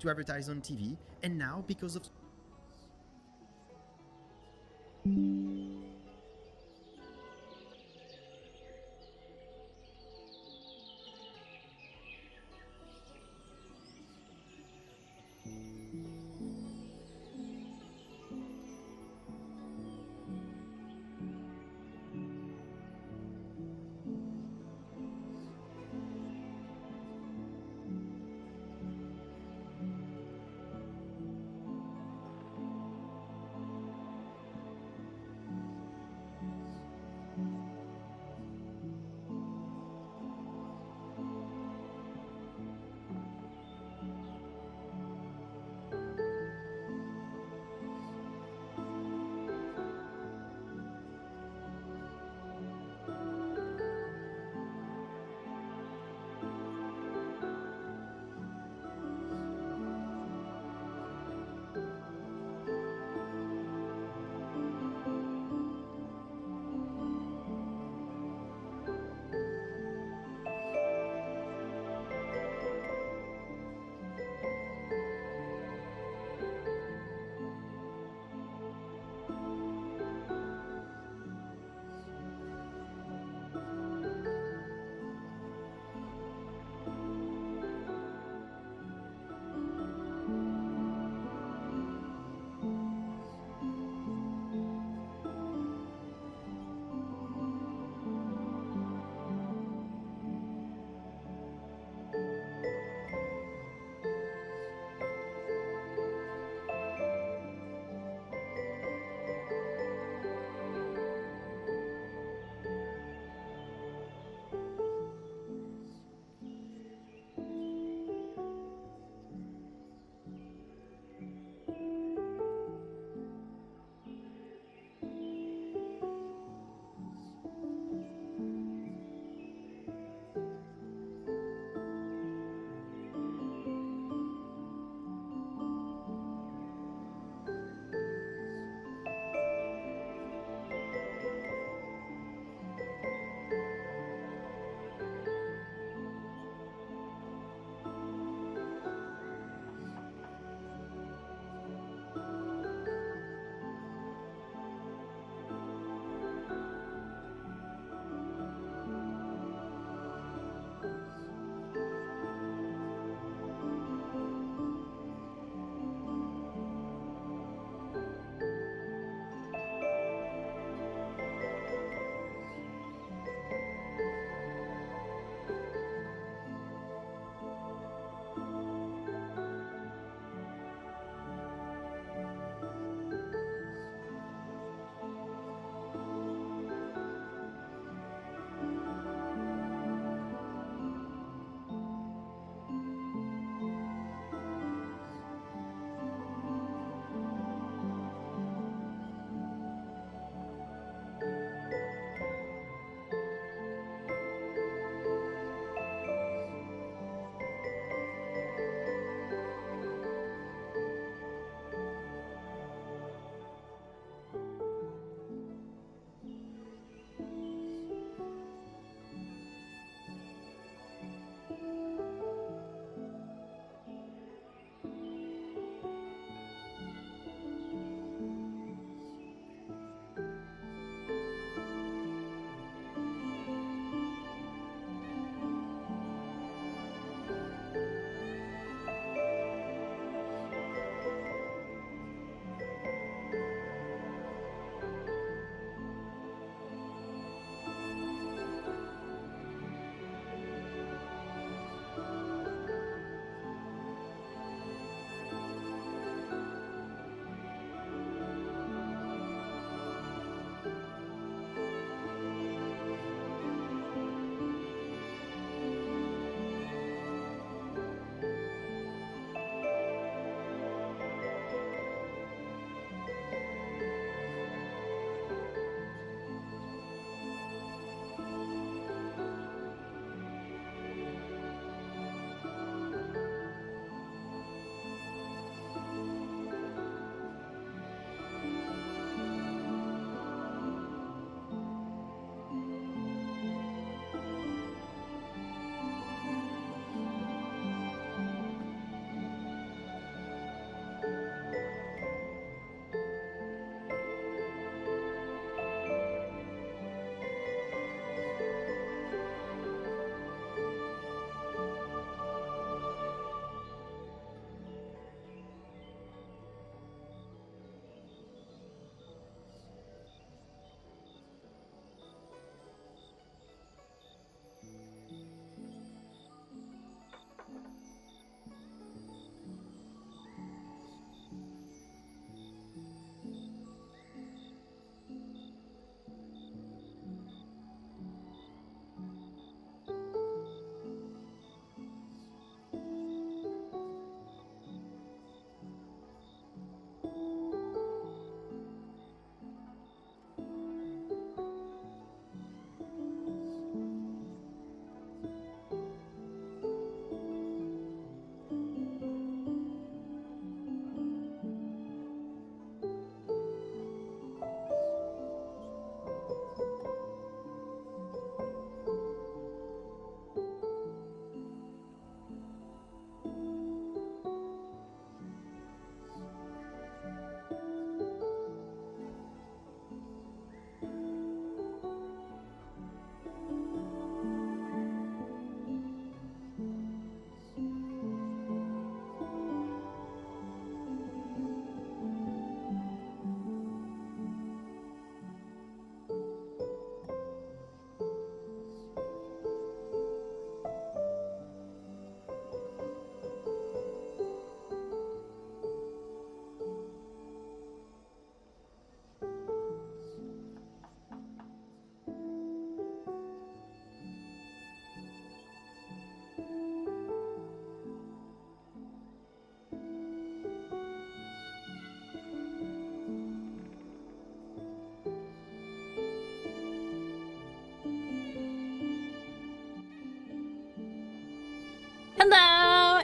to advertise on TV, and now because of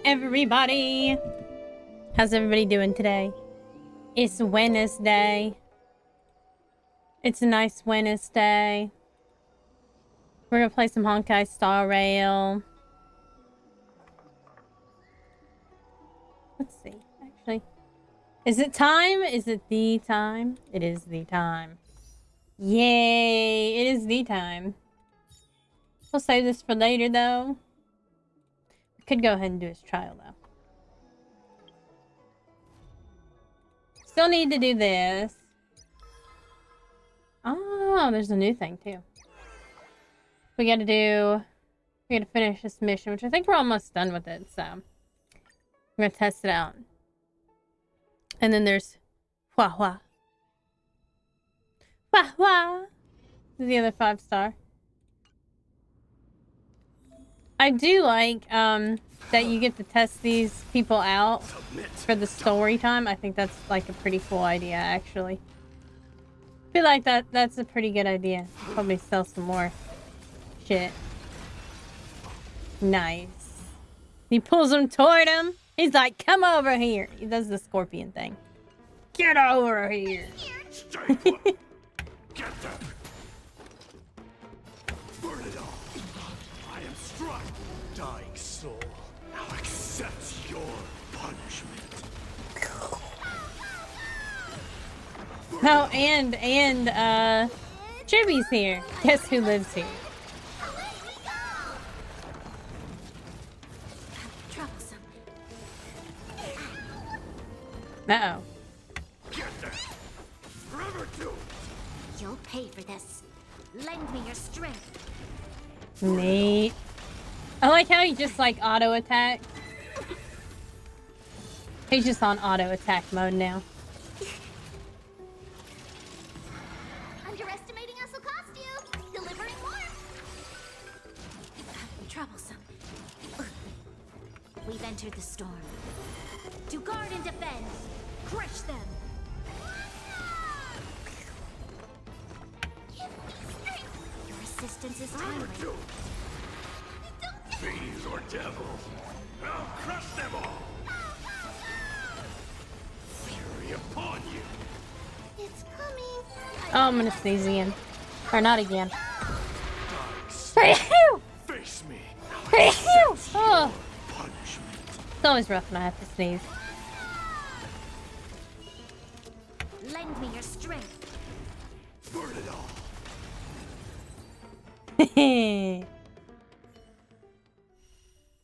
everybody! How's everybody doing today? It's Wednesday. It's a nice Wednesday. We're gonna play some Honkai Star Rail. Let's see, actually. Is it time? Is it the time? It is the time. Yay! It is the time. We'll save this for later, though. We could go ahead and do his trial, though. Still need to do this. Oh, there's a new thing, too. We gotta finish this mission, which I think we're almost done with it, so. I'm gonna test it out. And then there's Hua Hua. Hua Hua! The other 5-star. I do like, that you get to test these people out for the story time. I think that's, like, a pretty cool idea, actually. I feel like that's a pretty good idea. Probably sell some more shit. Nice. He pulls him toward him. He's like, come over here. He does the scorpion thing. Get over here. Stay put. Get them. Burn it all. I am struck. Dying soul. Now accept your punishment. Oh, and Chibi's here. Guess who lives here? Uh-oh. Get them. Forever do. You'll pay for this. Lend me your strength. Neat. I like how he just, like, auto-attack. He's just on auto-attack mode now. Underestimating us will cost you. Delivering more. Troublesome. We've entered the storm. To guard and defend. Crush them. Your assistance is timely. Forever do. Fiends or devils. I'll crush them all. Fury upon you. It's coming. Oh, I'm gonna sneeze again. Or not again. Face me. Oh, Punishment. it's always rough when I have to sneeze. Lend me your strength. Burn it all.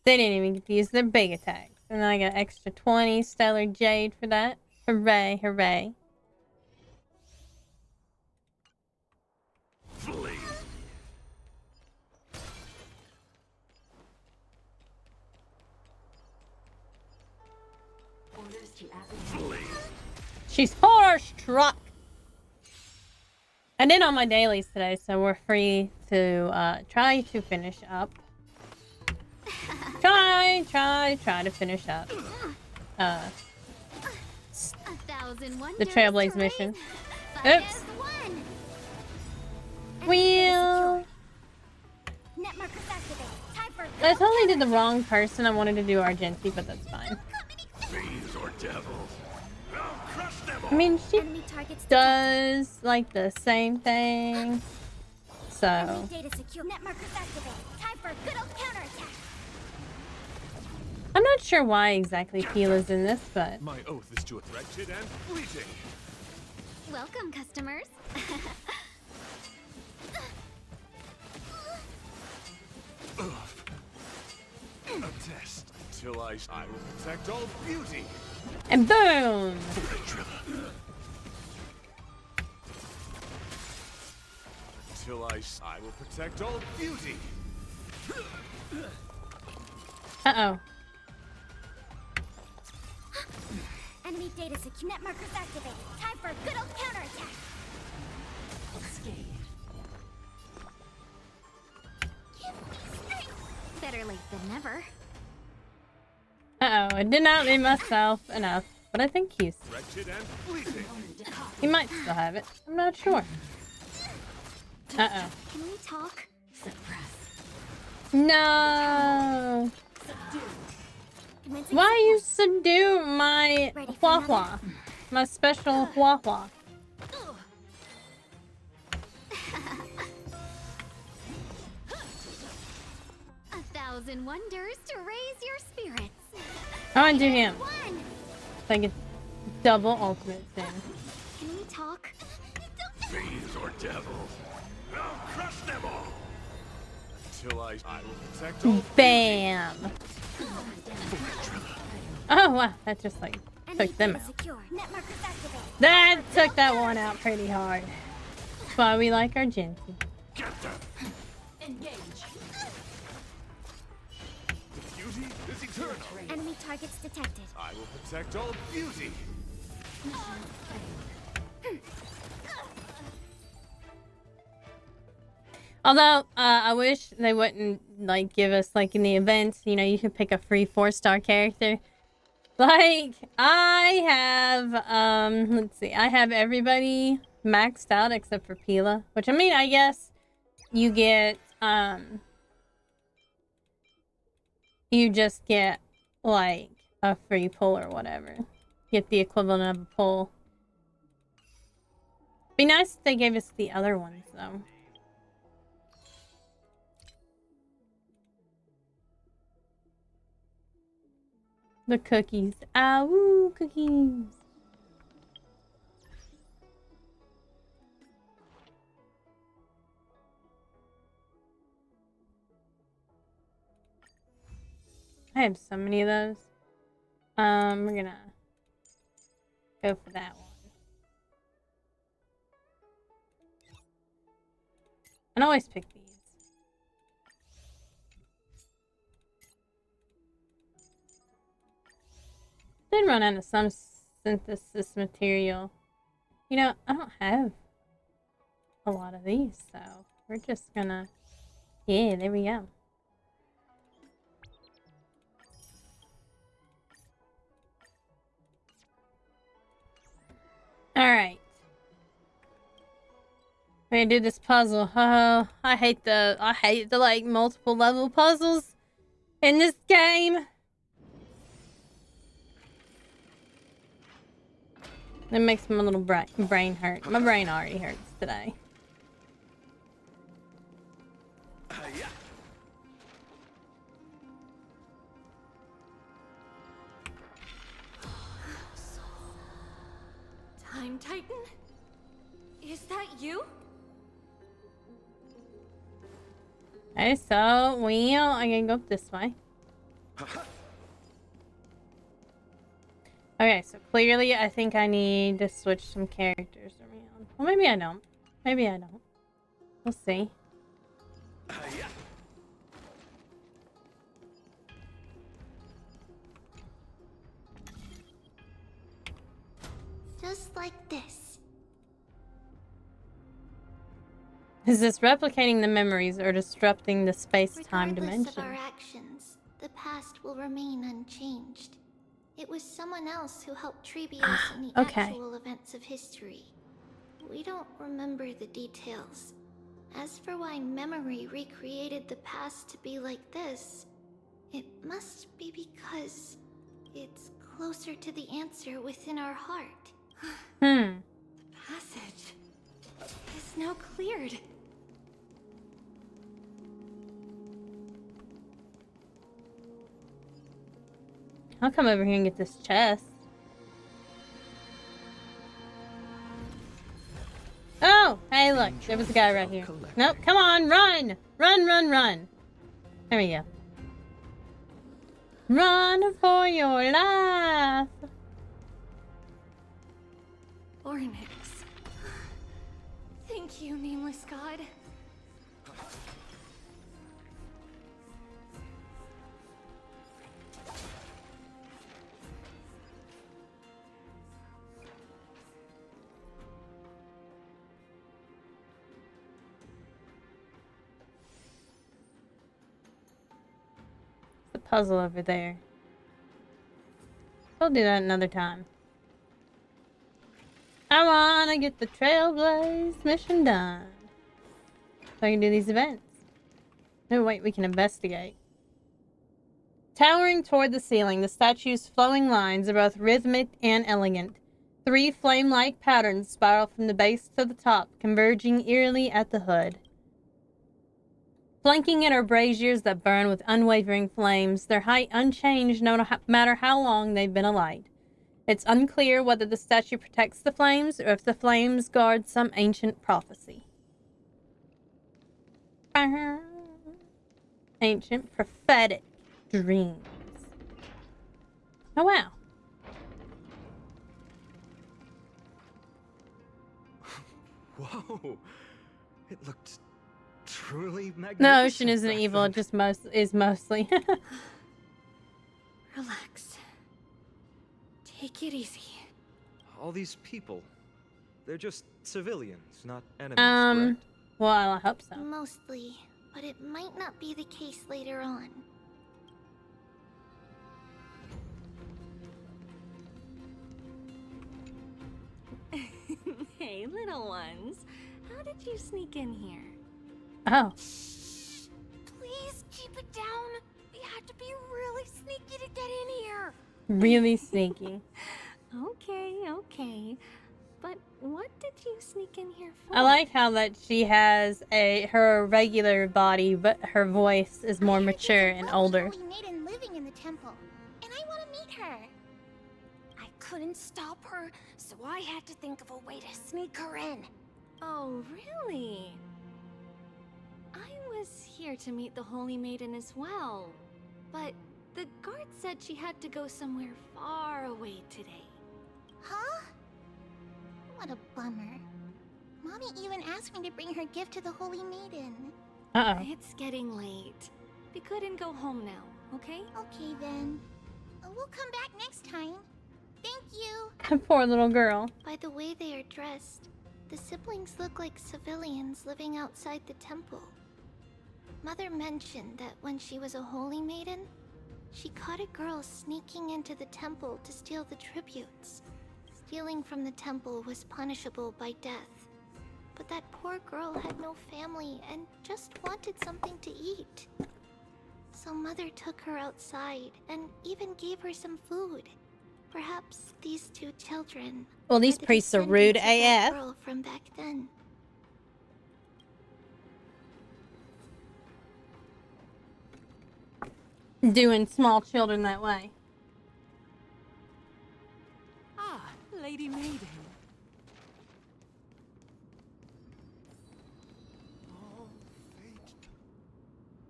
They didn't even get to use their big attacks. And then I got extra 20 Stellar Jade for that. Hooray, hooray. Flee. Flee. She's horse-struck! I did all my dailies today, so we're free to try to finish up. Try to finish up. The Trailblaze mission. Oops. Wheel. I totally did the wrong person. I wanted to do Argenti, but that's fine. Fiends or devils. I'll crush them all. I mean, she does like the same thing. So. I'm not sure why exactly Pila's in this, but. My oath is to wretched and fleeting. Welcome, customers. A test. Till I will protect all beauty. And boom! Till I will protect all beauty. Uh-oh. Enemy data secure. Net markers activated. Time for a good old counterattack. Better late than never. Uh-oh, I did not leave myself enough, but I think he's... Wretched and fleeting. He might still have it. I'm not sure. Uh-oh. Can we talk? Suppress. No! Commencing Why you support. subdue my Ready for Huahua? My special Huahua. 1,000 wonders to raise your spirits. I want to do him. One. Like a double ultimate thing. Can we talk? Fiends or devils, I'll crush them all. Till I will protect all. Bam! Oh wow, that just like took them out. Secure. Net markers activated. That took that one out pretty hard. That's why we like our Genty. Get them. Engage. Beauty is eternal. Enemy targets detected. I will protect all beauty. Although, I wish they wouldn't, like, give us, like, in the events, you know, you can pick a free 4-star character. Like, I have, let's see, I have everybody maxed out except for Pila. Which, I mean, I guess you get, you just get, like, a free pull or whatever. Get the equivalent of a pull. Be nice if they gave us the other ones, though. The cookies. Ah, woo, cookies. I have so many of those. We're gonna go for that one. I always pick these. Did run out of some synthesis material. You know, I don't have a lot of these, so we're just gonna... Yeah, there we go. Alright. We're gonna do this puzzle. Oh, I hate the like multiple level puzzles in this game. It makes my little brain hurt. My brain already hurts today. Time Titan? Is that you? Okay, so I can go up this way. Okay, so clearly I think I need to switch some characters around. Well, maybe I don't. Maybe I don't. We'll see. Just like this. Is this replicating the memories or disrupting the space-time Regardless of dimension? our actions, the past will remain unchanged. It was someone else who helped Treebeus in the Okay. actual events of history. We don't remember the details. As for why memory recreated the past to be like this, it must be because it's closer to the answer within our heart. Passage is now cleared. I'll come over here and get this chest. Oh! Hey, look. There was a guy right here. Nope. Come on. Run! Run, run, run. There we go. Run for your life. Ornix. Thank you, nameless god. The puzzle over there. We'll do that another time. I wanna get the Trailblaze mission done. So I can do these events. No, wait, we can investigate. Towering toward the ceiling, the statue's flowing lines are both rhythmic and elegant. 3 flame-like patterns spiral from the base to the top, converging eerily at the hood. Flanking it are braziers that burn with unwavering flames, their height unchanged no matter how long they've been alight. It's unclear whether the statue protects the flames or if the flames guard some ancient prophecy. Ancient prophetic dreams. Oh, wow. Whoa. It looked truly magnificent. The ocean isn't back evil, then. it just is mostly. Relax. Take it easy. All these people, they're just civilians, not enemies, correct? Well, I hope so. Mostly, but it might not be the case later on. Hey, little ones. How did you sneak in here? Oh. Please keep it down. We had to be really sneaky to get in here. Really sneaky. Okay. But what did you sneak in here for? I like how that she has her regular body, but her voice is more mature and older. Holy maiden living in the temple, and I want to meet her. I couldn't stop her, so I had to think of a way to sneak her in. Oh, really? I was here to meet the Holy Maiden as well. But the guard said she had to go somewhere far away today. Huh? What a bummer. Mommy even asked me to bring her gift to the Holy Maiden. Uh-oh. It's getting late. We couldn't go home now, okay? Okay then. We'll come back next time. Thank you. Poor little girl. By the way they are dressed, the siblings look like civilians living outside the temple. Mother mentioned that when she was a holy maiden, she caught a girl sneaking into the temple to steal the tributes. Stealing from the temple was punishable by death. But that poor girl had no family and just wanted something to eat. So Mother took her outside and even gave her some food. Perhaps these 2 children. Well, these the priests are rude descendants of that AF. girl from back then. Doing small children that way. Ah, Lady Maiden.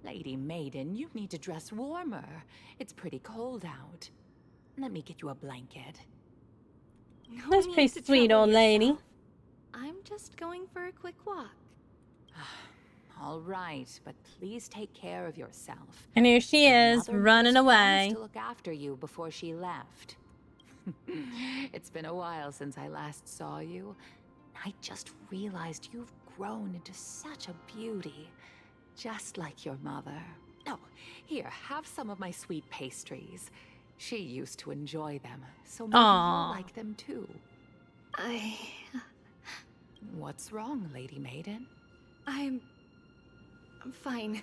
Lady Maiden, you need to dress warmer. It's pretty cold out. Let me get you a blanket. No That's need pretty to sweet, trouble old lady. yourself. I'm just going for a quick walk. All right, but please take care of yourself. And here she Your is, mother running just promised away. to look after you before she left. It's been a while since I last saw you. I just realized you've grown into such a beauty, just like your mother. Oh, here, have some of my sweet pastries. She used to enjoy them, so maybe Aw. you'll like them too. What's wrong, Lady Maiden? I'm fine.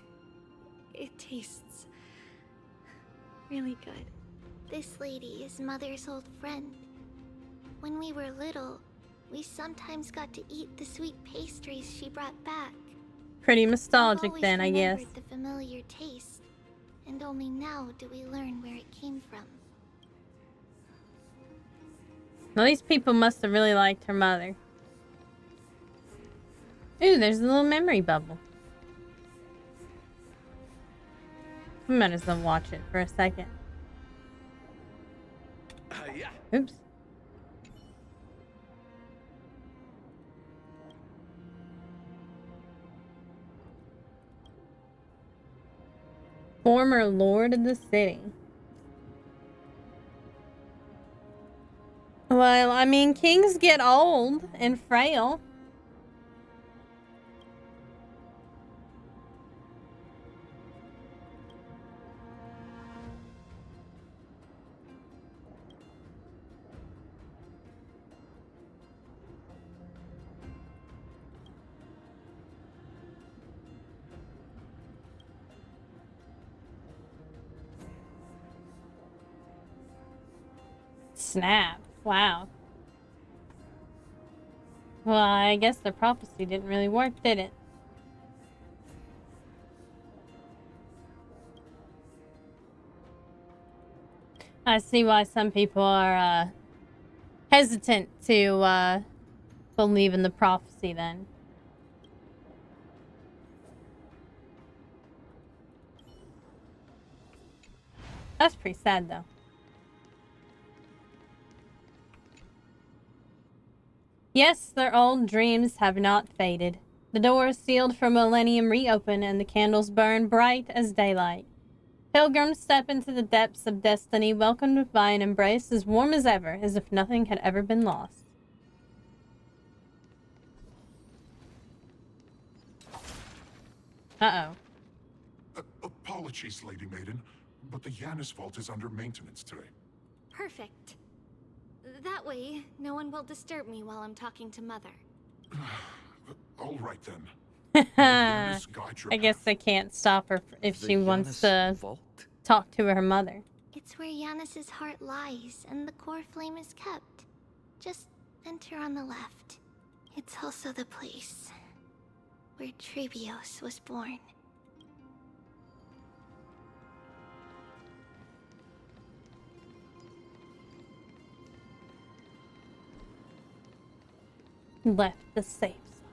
It tastes really good. This lady is Mother's old friend. When we were little, we sometimes got to eat the sweet pastries she brought back. Pretty We've nostalgic always then, I guess. remembered the familiar taste, and only now do we learn where it came from. Well, these people must have really liked her mother. Ooh, there's a little memory bubble. We might as well watch it for a second. Yeah. Oops. Former lord of the city. Well, I mean, kings get old and frail. Snap. Wow. Well, I guess the prophecy didn't really work, did it? I see why some people are hesitant to believe in the prophecy then. That's pretty sad though. Yes, their old dreams have not faded. The doors sealed for millennium reopen and the candles burn bright as daylight. Pilgrims step into the depths of destiny, welcomed by an embrace as warm as ever, as if nothing had ever been lost. Uh-oh. Apologies, Lady Maiden, but the Yanis vault is under maintenance today. Perfect. That way, no one will disturb me while I'm talking to Mother. All right then. I guess they can't stop her if she wants to talk to her mother. It's where Yanis's heart lies and the core flame is kept. Just enter on the left. It's also the place where Trebios was born. Left the safe zone.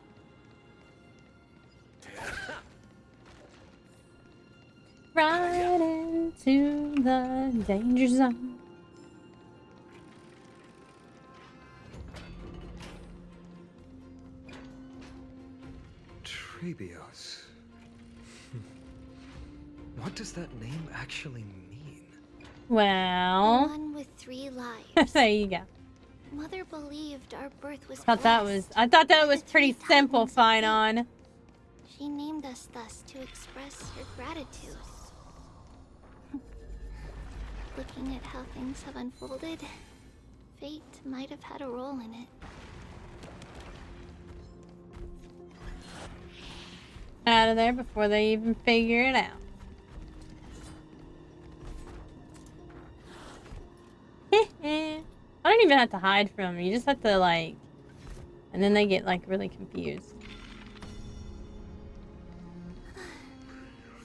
Right into the danger zone. Trebios. What does that name actually mean? Well, The one with 3 lives. there you go. Mother believed our birth was I thought that was pretty simple, Finon. She named us thus to express her gratitude. Looking at how things have unfolded, fate might have had a role in it. Out of there before they even figure it out. I don't even have to hide from them. You just have to, like... And then they get, like, really confused.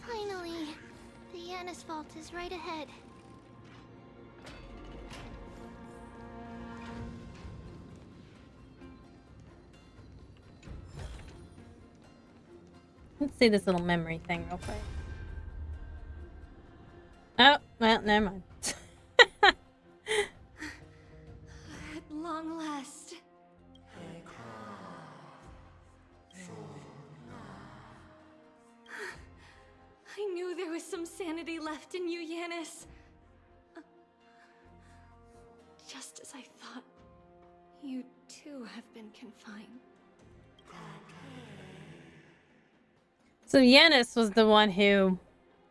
Finally! The Yanis vault is right ahead. Let's see this little memory thing real quick. Oh, well, never mind. At long last. I knew there was some sanity left in you, Yanis. Just as I thought, you too have been confined. So Yanis was the one who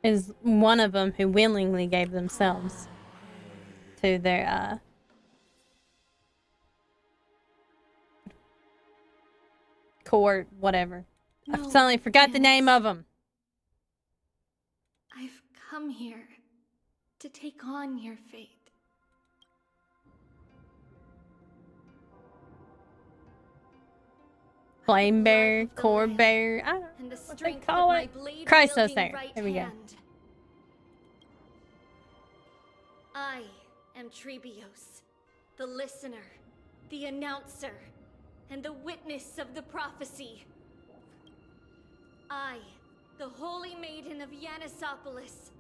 is one of them who willingly gave themselves to their court, whatever. I No, suddenly forgot the name Yanis. of them. I've come here to take on your fate. Flame bear, Life of the core land, bear. I don't know and the what they strength call of it. my blade Chrysos wielding there. right There we go. hand. I am Trebios, the listener, the announcer, and the witness of the prophecy. I, the holy maiden of Yanisopolis,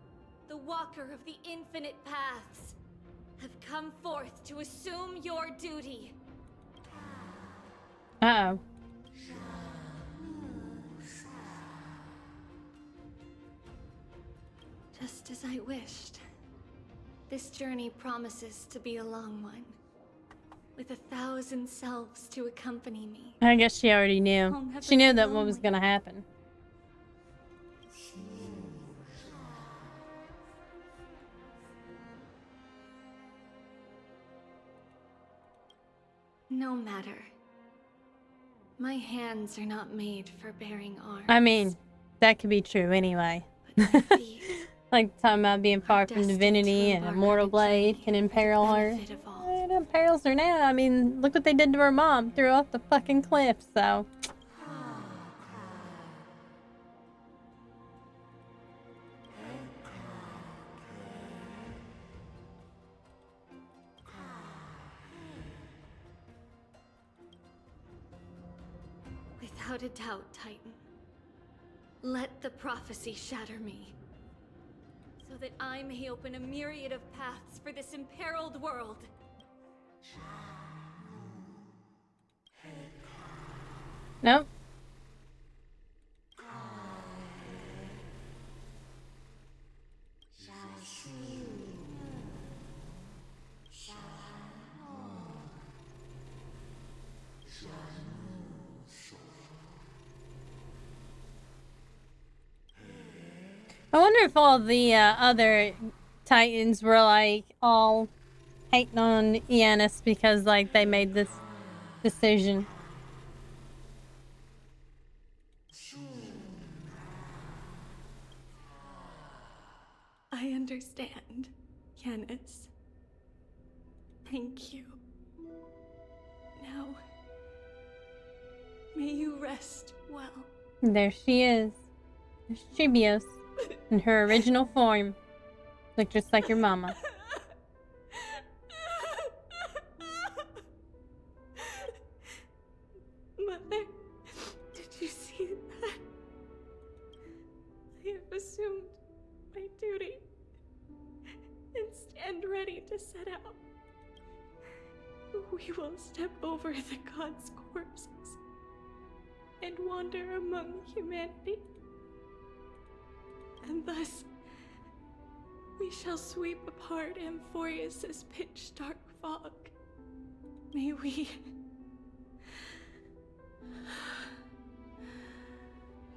the walker of the infinite paths, have come forth to assume your duty. Uh-oh. Just as I wished. This journey promises to be a long one, with 1,000 selves to accompany me. I guess she already I'll knew. never She knew be that what was lonely. gonna happen. No matter. My hands are not made for bearing arms. I mean, that could be true anyway. But my feet Like talking about being are far from destined divinity to and a embark mortal on a blade journey can for the imperil her. benefit of all. it imperils her now. I mean, look what they did to her mom. Threw her off the fucking cliff, so... Without a doubt, Titan. Let the prophecy shatter me, so that I may open a myriad of paths for this imperiled world. Nope. I wonder if all the other Titans were like all hating on Yanis because like they made this decision. I understand, Yanis. Thank you. Now, may you rest well. There she is. There's Chibios in her original form. Look just like your mama. Mother, did you see that? I have assumed my duty and stand ready to set out. We will step over the gods' corpses and wander among humanity. And thus, we shall sweep apart Amphorius' pitch-dark fog. May we...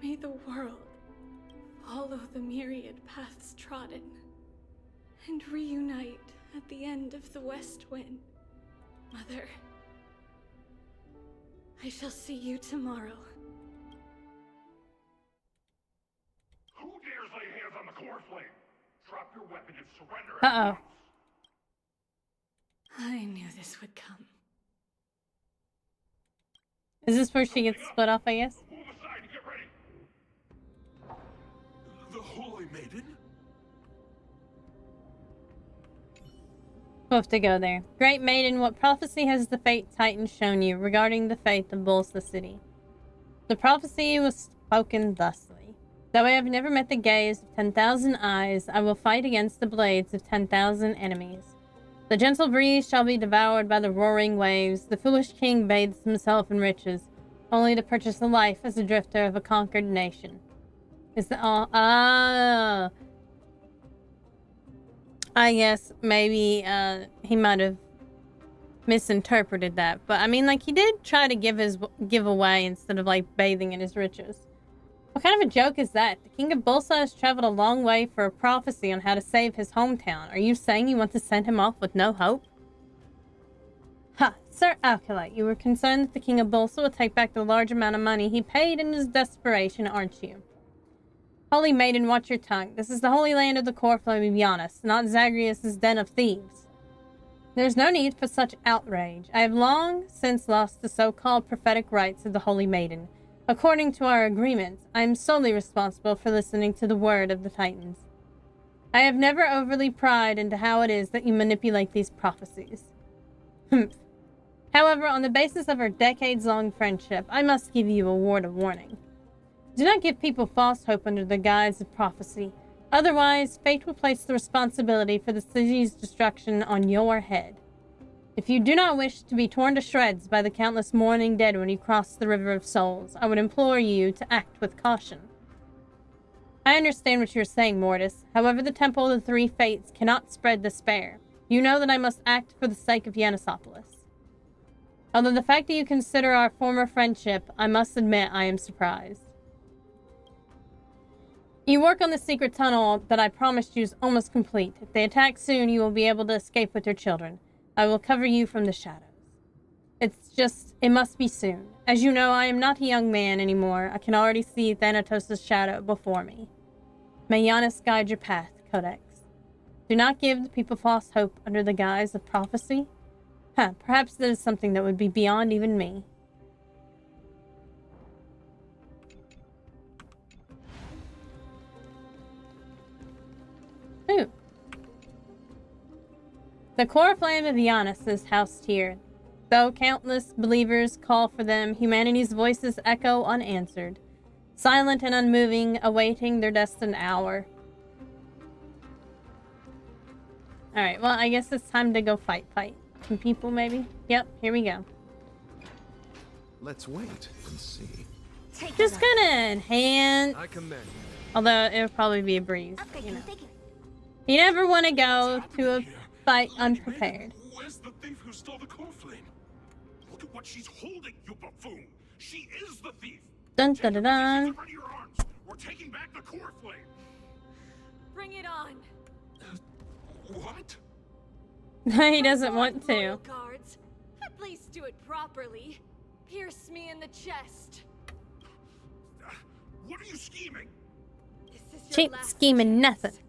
May the world follow the myriad paths trodden and reunite at the end of the West Wind. Mother, I shall see you tomorrow. Who dares lay hands on the core flame? Drop your weapon and surrender. Uh-oh. I knew this would come. Is this where she gets split off, I guess? Move aside and get ready. The Holy Maiden? We'll have to go there. Great Maiden, what prophecy has the Fate Titan shown you regarding the fate of Bolsa City? The prophecy was spoken thusly. Though I have never met the gaze of 10,000 eyes, I will fight against the blades of 10,000 enemies. The gentle breeze shall be devoured by the roaring waves. The foolish king bathes himself in riches, only to purchase a life as a drifter of a conquered nation. Is the I guess maybe he might have misinterpreted that, but I mean, like, he did try to give away instead of like bathing in his riches. What kind of a joke is that? The King of Bolsa has traveled a long way for a prophecy on how to save his hometown. Are you saying you want to send him off with no hope? Ha! Sir Alkalite, you were concerned that the King of Bolsa would take back the large amount of money he paid in his desperation, aren't you? Holy Maiden, watch your tongue. This is the holy land of the core flame of Giannis, not Zagreus' den of thieves. There's no need for such outrage. I have long since lost the so-called prophetic rights of the Holy Maiden. According to our agreement, I am solely responsible for listening to the word of the Titans. I have never overly pried into how it is that you manipulate these prophecies. However, on the basis of our decades-long friendship, I must give you a word of warning. Do not give people false hope under the guise of prophecy. Otherwise, fate will place the responsibility for the city's destruction on your head. If you do not wish to be torn to shreds by the countless mourning dead when you cross the River of Souls, I would implore you to act with caution. I understand what you are saying, Mortis. However, the Temple of the Three Fates cannot spread despair. You know that I must act for the sake of Yanisopolis. Although the fact that you consider our former friendship, I must admit I am surprised. You work on the secret tunnel that I promised you is almost complete. If they attack soon, you will be able to escape with your children. I will cover you from the shadows. It must be soon. As you know, I am not a young man anymore. I can already see Thanatos' shadow before me. May Giannis guide your path, Codex. Do not give the people false hope under the guise of prophecy. Huh, perhaps that is something that would be beyond even me. Ooh. The core flame of Giannis is housed here. Though countless believers call for them, humanity's voices echo unanswered, silent and unmoving, awaiting their destined hour. Alright, well, I guess it's time to go fight some people, maybe? Yep, here we go. Let's wait and see. Just gonna enhance. I commend. Although it would probably be a breeze, you know. You never want to go to a fight unprepared. Where's the thief who stole the core flame? Look at what she's holding, you buffoon. She is the thief. Dun dun dun dun. Your arms. We're taking back the core flame. Bring it on. What? He doesn't want to. Guards, at least do it properly. Pierce me in the chest. What are you scheming? This is your Cheap last scheming chance. nothing.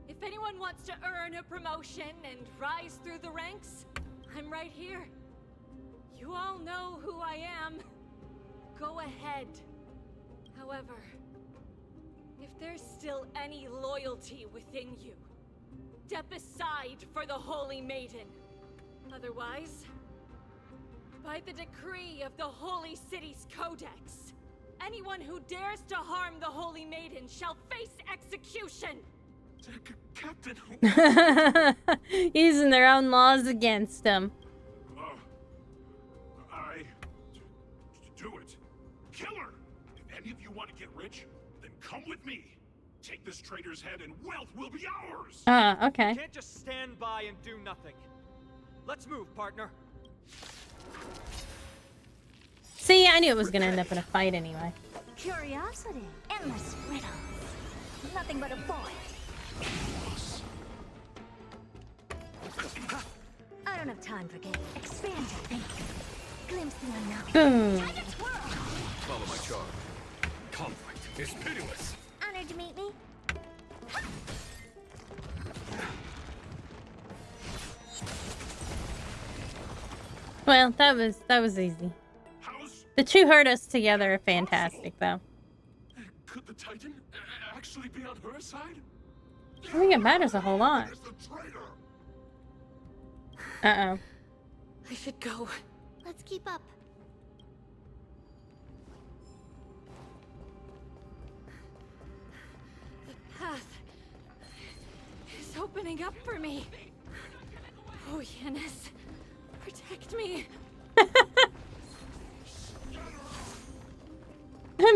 If anyone wants to earn a promotion and rise through the ranks, I'm right here. You all know who I am. Go ahead. However, if there's still any loyalty within you, step aside for the Holy Maiden. Otherwise, by the decree of the Holy City's Codex, anyone who dares to harm the Holy Maiden shall face execution! Captain... Using their own laws against them. Do it. Kill her! If any of you want to get rich, then come with me. Take this traitor's head and wealth will be ours! Okay. You can't just stand by and do nothing. Let's move, partner. See, I knew it was gonna end up in a fight anyway. Curiosity, endless riddles. Nothing but a boy. I don't have time for games. Expand your thinking. Glimpse the unknown. Boom. Follow my charm. Conflict is pitiless. Honored to meet me. Well, that was easy. The two hurt us together are fantastic, though. Could the Titan actually be on her side? I think it matters a whole lot. Uh-oh. I should go. Let's keep up. The path is opening up for me. Oh, Yanis, protect me.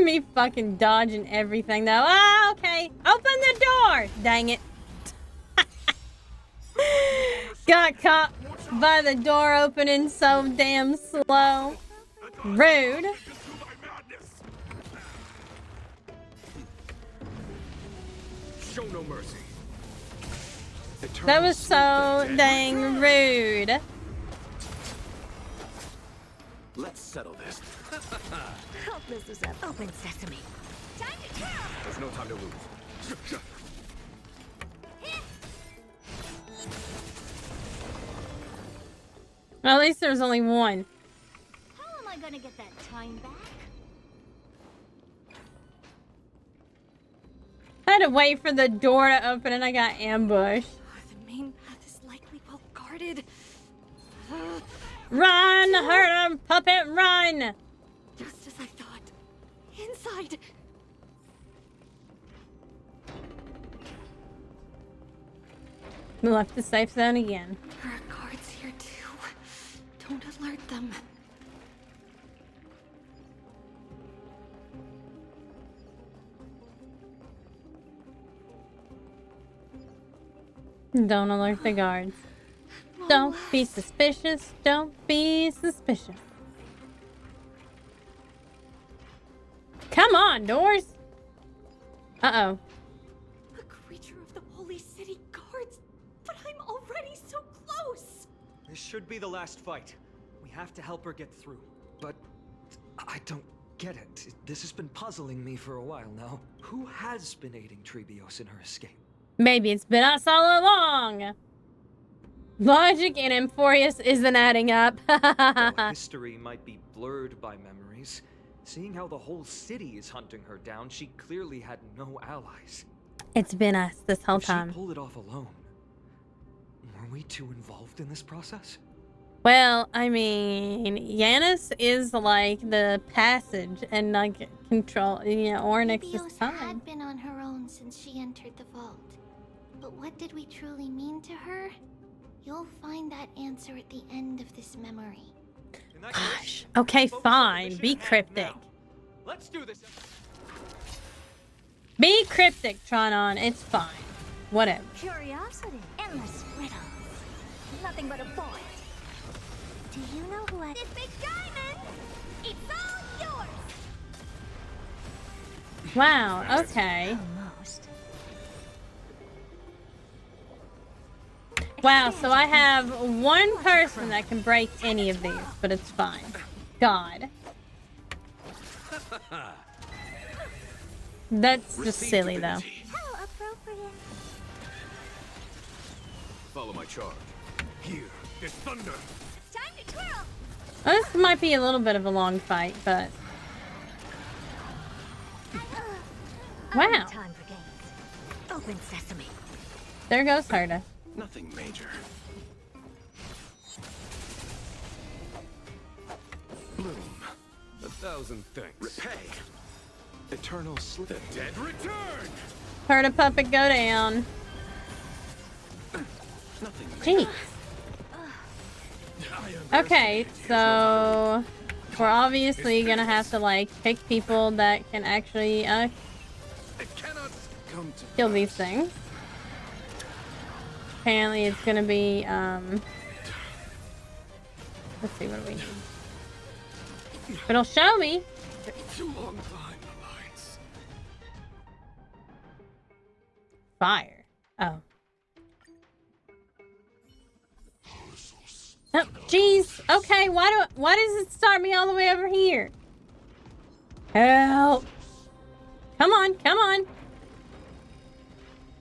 Me fucking dodging everything, though. Ah, okay. Open the door! Dang it. Got caught by the door opening so damn slow. Rude. Show no mercy. That was so dang rude. Let's settle this. Hope this is an open sesame. Time to kill! There's no time to lose. Well, at least there was only one. How am I gonna get that time back? I had to wait for the door to open and I got ambushed. The main path is likely well guarded. Run, hurt him, puppet, run! Just as I thought. Inside. We left the safe zone again. There are guards here too. Don't alert them. Don't alert the guards. Don't be suspicious. Don't be suspicious. Come on, doors. Uh-oh. A creature of the Holy City Guards. But I'm already so close. This should be the last fight. We have to help her get through. But I don't get it. This has been puzzling me for a while now. Who has been aiding Trebios in her escape? Maybe it's been us all along. Logic in Amphorius isn't adding up. While history might be blurred by memories, seeing how the whole city is hunting her down, she clearly had no allies. It's been us this whole If time. she pulled it off alone, were we too involved in this process? Well, I mean, Yanis is like the passage and like control, you know, Ornyx is Levios time. had been on her own since she entered the vault. But what did we truly mean to her? You'll find that answer at the end of this memory. In that Gosh. case, Okay, focus on the fine. mission Be at hand cryptic. now. Let's do this. Be cryptic, Tronon. It's fine. Whatever. Curiosity. Endless riddles. Nothing but a point. Do you know who I... This big diamond! It's all yours! Wow, okay. Almost. Wow, so I have one person that can break any of these, but it's fine. God. That's just silly, though. How appropriate. Follow my charge. Here is thunder. Time to twirl! Well, this might be a little bit of a long fight, but... Wow. Time for games. Open sesame. There goes Herta. Nothing major. Bloom. 1,000 thanks. Repay. Eternal slip. The dead return. Herta puppet, go down. Nothing major. Jeez. Okay, so... We're obviously gonna have to, like, pick people that can actually, It cannot come to kill pass. these things. Apparently it's gonna be, let's see, what do we need? It'll show me. Too long behind the lines. Fire. Oh. Oh, jeez. Okay, why does it start me all the way over here? Help. Come on, come on.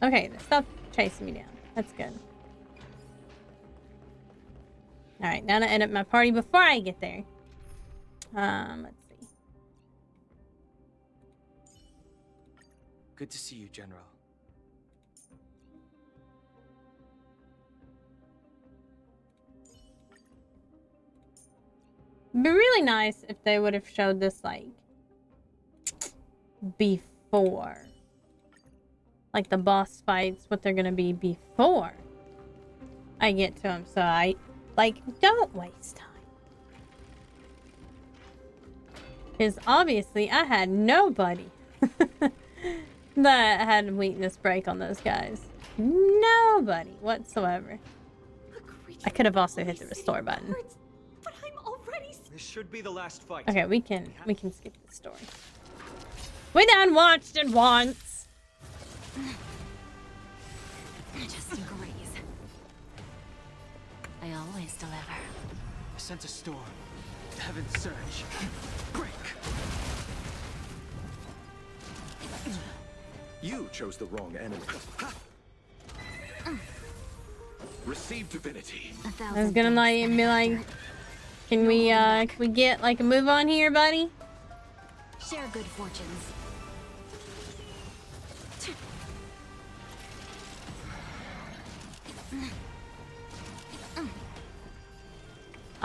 Okay, stop chasing me down. That's good. Alright, now to edit my party before I get there. Let's see. Good to see you, General. It'd be really nice if they would have showed this, like, before. Like, the boss fights, what they're gonna be before I get to them. So I, like, don't waste time. Because obviously I had nobody that had a weakness break on those guys. Nobody whatsoever. I could have also hit the restore button. But I'm already... This should be the last fight. Okay, we can skip the story. We done watched it once. Just graze. I always deliver. I sent a storm. Heaven's surge. Break! You chose the wrong enemy. Receive divinity. I was gonna like be like, can we get like a move on here, buddy? Share good fortunes.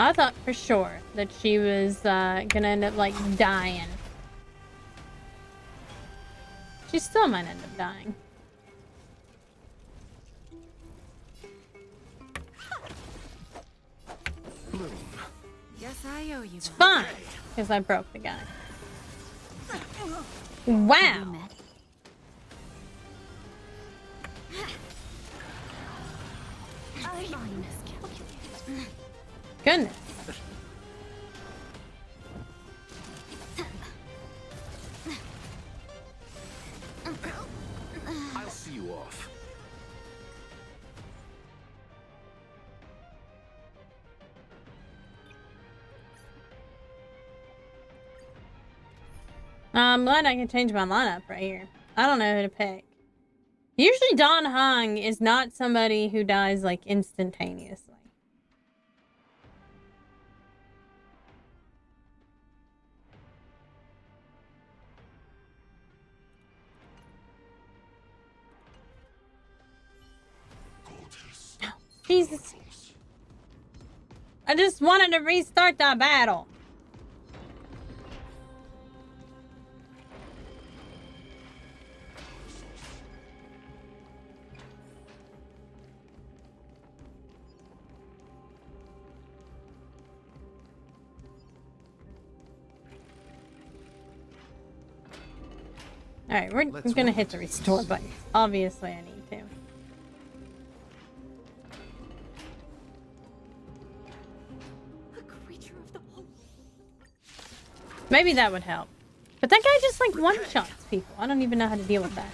I thought for sure that she was gonna end up like dying. She still might end up dying. Bloom. Guess I owe you. It's fine, because I broke the guy. Wow. Goodness. I'll see you off. I'm glad I can change my lineup right here. I don't know who to pick. Usually Don Hong is not somebody who dies like instantaneously. Jesus. I just wanted to restart the battle. Alright, we're gonna hit the restore button. Obviously, I need to. Maybe that would help. But that guy just like one-shots people. I don't even know how to deal with that.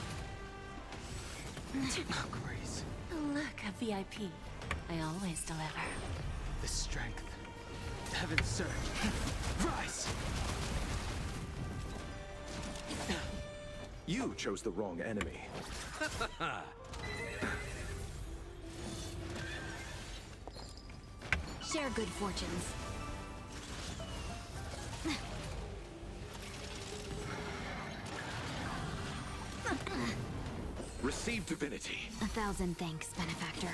Oh, Grace. Look, a VIP. I always deliver. The strength. Heaven's surge. Rise! You chose the wrong enemy. Share good fortunes. Receive divinity. 1,000 thanks, benefactor.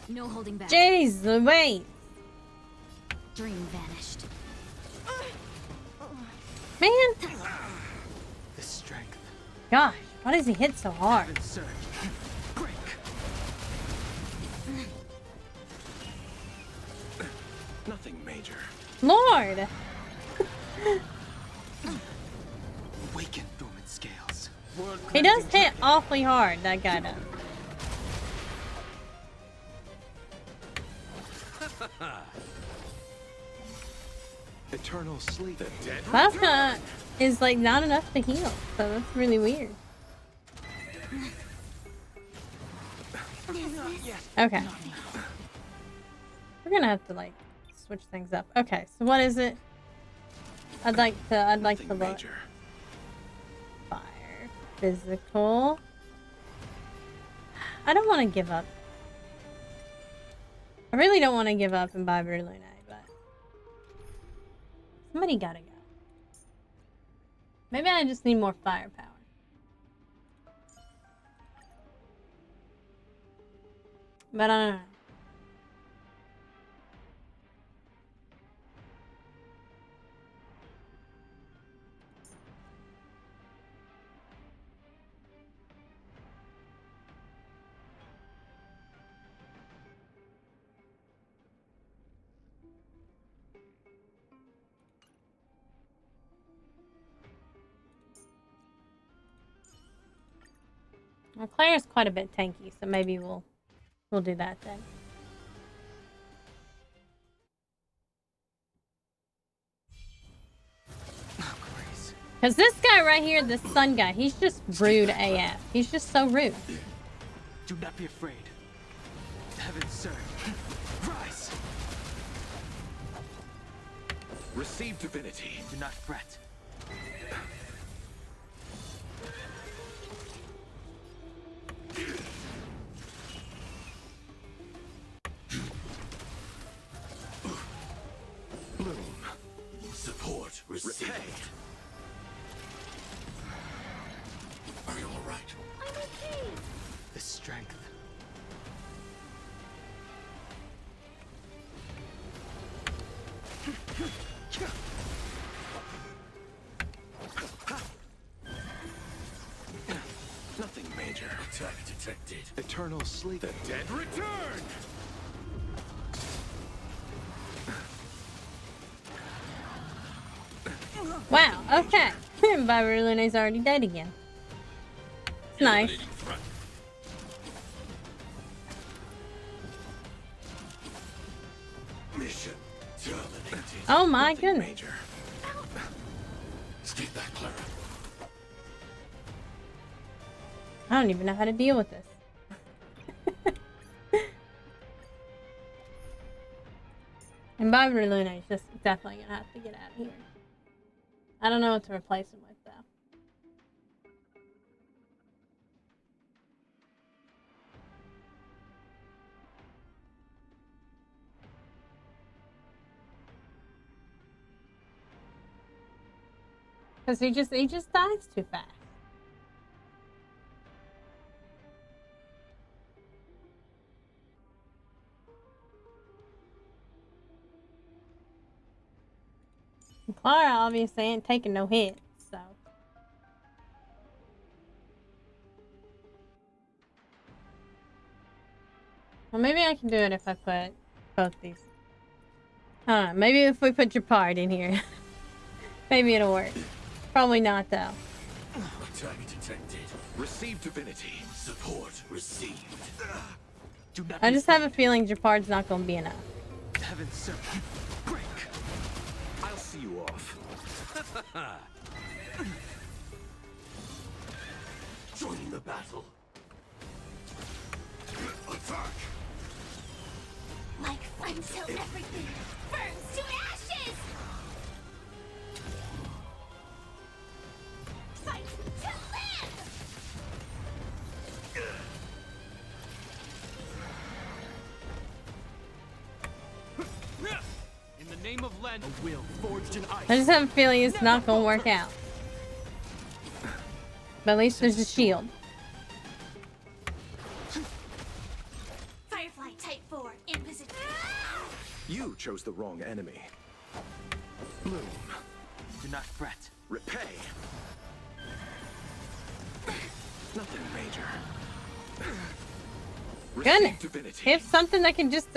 No holding back. Jeez, wait. Dream vanished. Man. The strength. Gosh, why does he hit so hard? Heaven's surge. Break. Nothing major. Lord. Awaken dormant scales. He does hit awfully hard, that guy does. Eternal sleep. The dead Plasma is like not enough to heal, so that's really weird. Okay. We're gonna have to like switch things up. Okay, so what is it? I'd like to look. major. Fire. Physical. I don't want to give up. I really don't want to give up and buy Brulune, but somebody gotta go. Maybe I just need more firepower. But I don't know. Well, Claire's quite a bit tanky, so maybe we'll do that then. Oh, Grace. Because this guy right here, this sun guy, he's just rude AF. He's just so rude. Do not be afraid. Heaven's surge. Rise! Receive divinity. Do not fret. Bloom. Support received. Are you all right? I'm okay. The strength. Nothing major. Attack detected. Eternal sleep. The dead return! Wow, okay. Viruline's already dead again. It's nice. Mission terminated. Oh my Nothing goodness. major. Stay back, Clara. I don't even know how to deal with this. And Barbara Luna is just definitely gonna have to get out of here. I don't know what to replace him with though. Cause he just dies too fast. And Clara obviously ain't taking no hits, so. Well, maybe I can do it if I put both these. I don't know, maybe if we put your part in here. Maybe it'll work. Probably not though. Target detected. Receive divinity. Support received. Do not I be just have a afraid. feeling Japard's not gonna be enough. Heaven serve. Break. I'll see you off. Join the battle. Attack! Like until everything burns to ashes! Fight to live! In the name of Len, a will forged in ice. I just have a feeling it's not gonna work out. But at least there's a shield. Firefly Type 4 in position. You chose the wrong enemy. Bloom. Do not fret. Repay. Nothing major. Receive Goodness. divinity. If something that can just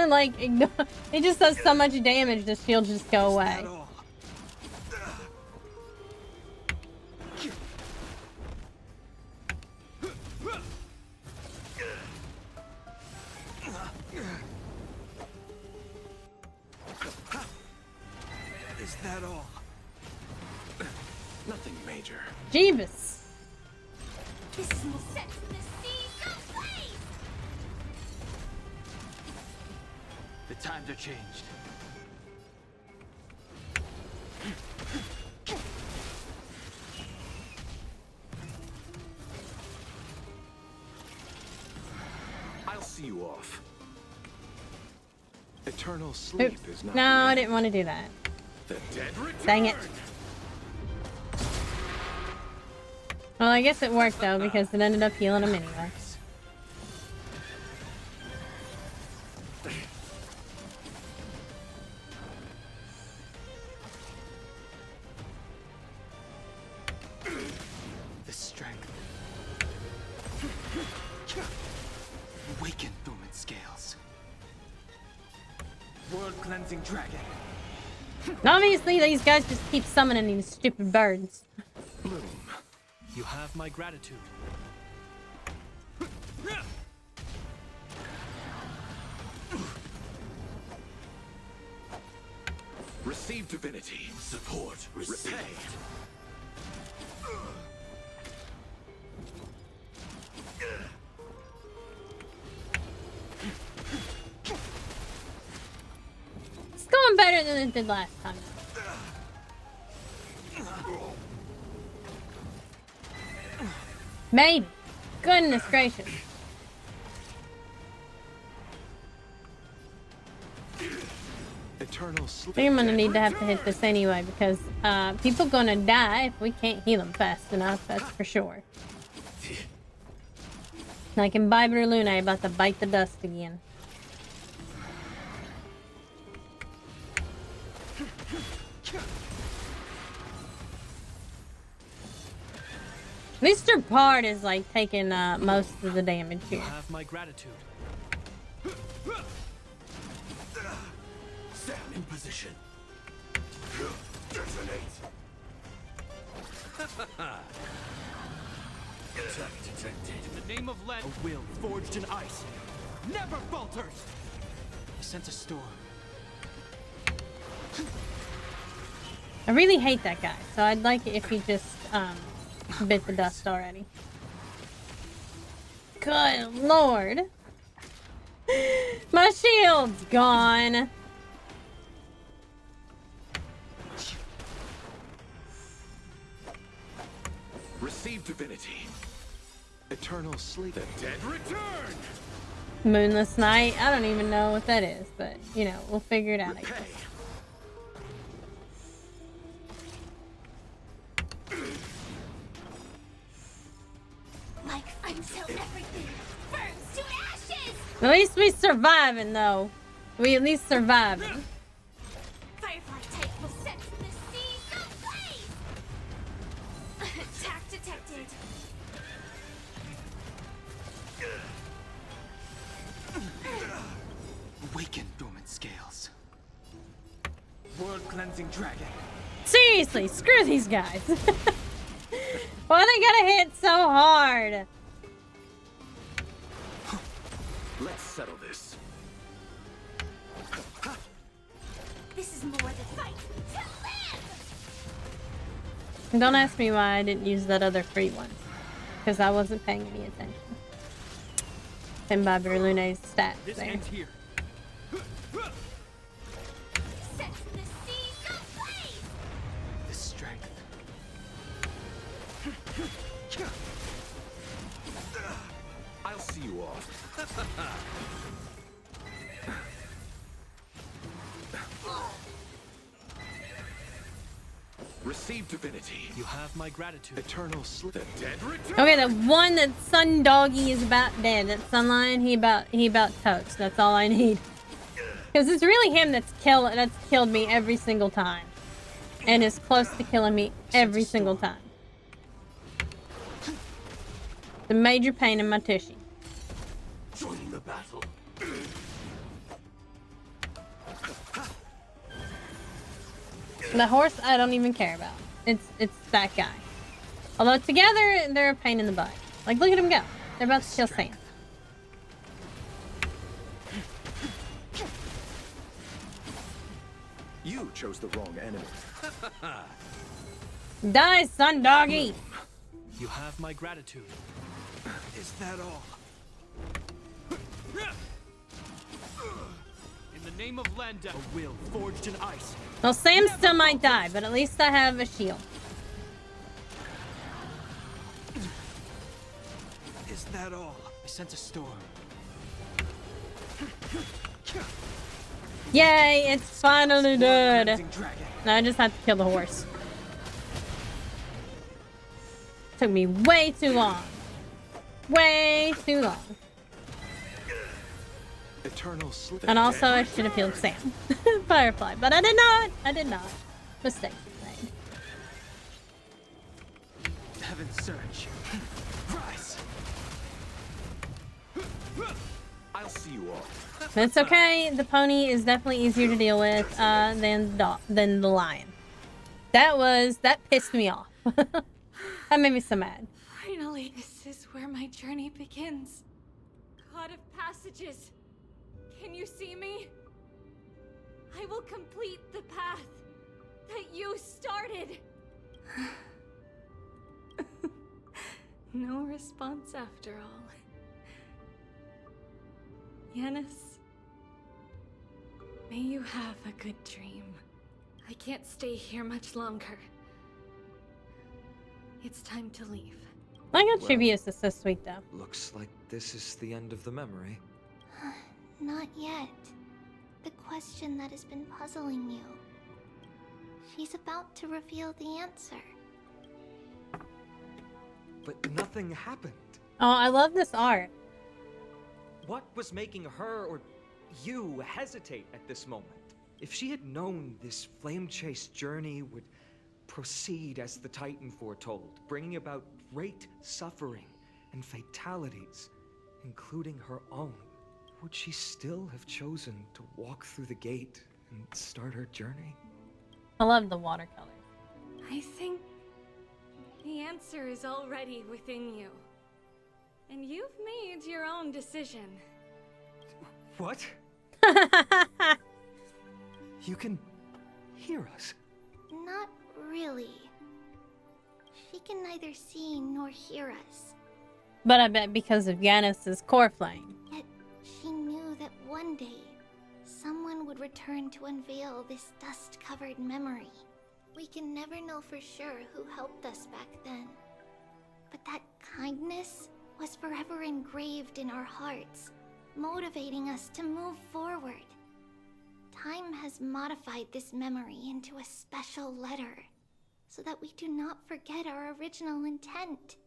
like ignore, it just does so much damage. The shield just go away. At all. Is that all? Nothing major. Jeebus. This will set the seas ablaze! The times are changed. I'll see you off. Eternal sleep Oops. is not. No, the I end. didn't want to do that. The dead return. Dang it. Well, I guess it worked though because it ended up healing him anyway. The strength. Awaken, Thuman Scales. World cleansing dragon. Obviously, these guys just keep summoning these stupid birds. Bloom. You have my gratitude. Receive divinity. Support. Repay. It's going better than it did last time. Maybe. Goodness gracious. Eternal I sleep. think I'm gonna need to have to hit this anyway because people gonna die if we can't heal them fast enough, that's for sure. Like in Barbara Luna about to bite the dust again. Mr. Pard is like taking most of the damage You here. have my gratitude. Stand in position. Detonate. Attack detected. In the name of Len, a will forged in ice never falters. I sense a storm. I really hate that guy, so I'd like it if he just bit the dust already. Good lord. My shield's gone. Receive divinity. Eternal sleep. The dead return. Moonless night. I don't even know what that is, but you know, we'll figure it out. I guess. Like until everything burns to ashes. At least we surviving, though. We at least surviving. Firefly type will set the seas ablaze. Attack detected. Awaken dormant scales. World cleansing dragon. Seriously, screw these guys. Why they gotta hit so hard? Let's settle this. This is more than fight to live. Don't ask me why I didn't use that other free one. Because I wasn't paying any attention. And Bobby Lune's stats This there. ends here. Set the seas ablaze. The strength. I'll see you off. Receive divinity. You have my gratitude. Eternal sleep. The dead return. Okay, the one that Sun Doggy is about dead. That Sunlion, he about toast. That's all I need. Because it's really him that's killed me every single time. And is close to killing me every single time. The major pain in my tushy. Join the battle. The horse, I don't even care about. It's that guy. Although together, they're a pain in the butt. Like, look at him go. They're about to kill Sam. You chose the wrong enemy. Die, Sun Doggy! You have my gratitude. Is that all? In the name of Landa, a will forged in ice. Well, Sam still might die, but at least I have a shield. Is that all? I sense a storm. Yay, it's finally dead. Cleansing dragon. Now I just have to kill the horse. Took me way too long. Way too long. Eternal sleep. And also, I should have healed Sam. Firefly, but I did not. I did not. Mistake made. Heaven's surge. Rise. I'll see you off. But it's okay. The pony is definitely easier to deal with than the lion. That pissed me off. That made me so mad. Finally, this is where my journey begins. God of passages, can you see me? I will complete the path that you started. No response after all. Yanis, may you have a good dream. I can't stay here much longer. It's time to leave. I got Trivius is so sweet though. Looks like this is the end of the memory. Not yet. The question that has been puzzling you. She's about to reveal the answer. But nothing happened. Oh, I love this art. What was making her or you hesitate at this moment? If she had known this flame chase journey would proceed as the Titan foretold, bringing about great suffering and fatalities, including her own, would she still have chosen to walk through the gate and start her journey? I love the watercolors. I think the answer is already within you. And you've made your own decision. What? You can hear us. Not really. She can neither see nor hear us. But I bet because of Yanis's core flame. Yet she knew that one day, someone would return to unveil this dust-covered memory. We can never know for sure who helped us back then. But that kindness was forever engraved in our hearts, motivating us to move forward. Time has modified this memory into a special letter, so that we do not forget our original intent.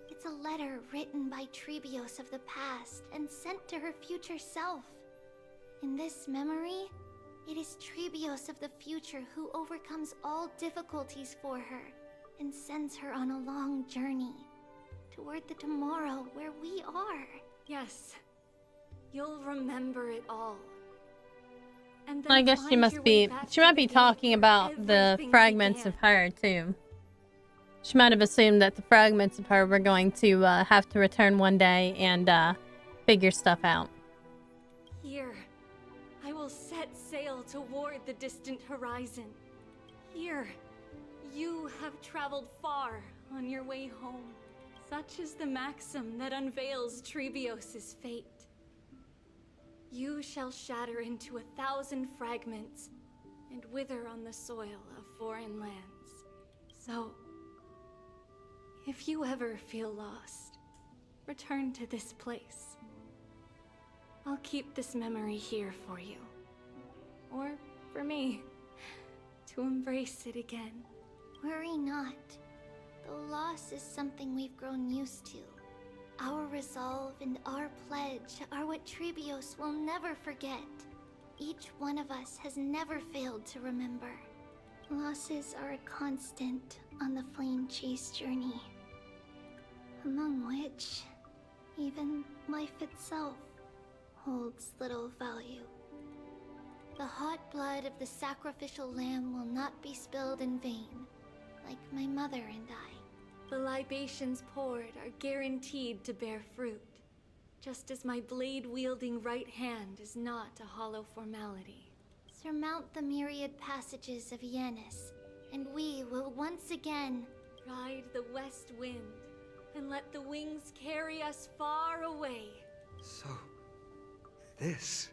It's a letter written by Trebios of the past and sent to her future self. In this memory, it is Trebios of the future who overcomes all difficulties for her and sends her on a long journey toward the tomorrow where we are. Yes, you'll remember it all. And then I guess she find must your way be. back She to might the be gate talking where about the everything fragments began. of her too. She might have assumed that the fragments of her were going to have to return one day and figure stuff out. Here, I will set sail toward the distant horizon. Here, you have traveled far on your way home. Such is the maxim that unveils Trebios' fate. You shall shatter into 1,000 fragments and wither on the soil of foreign lands. So, if you ever feel lost, return to this place. I'll keep this memory here for you. Or for me, to embrace it again. Worry not. Though loss is something we've grown used to, our resolve and our pledge are what Trebios will never forget. Each one of us has never failed to remember. Losses are a constant on the flame chase journey, among which even life itself holds little value. The hot blood of the sacrificial lamb will not be spilled in vain, like my mother and I. The libations poured are guaranteed to bear fruit, just as my blade-wielding right hand is not a hollow formality. Surmount the myriad passages of Yanis, and we will once again ride the west wind and let the wings carry us far away. So, this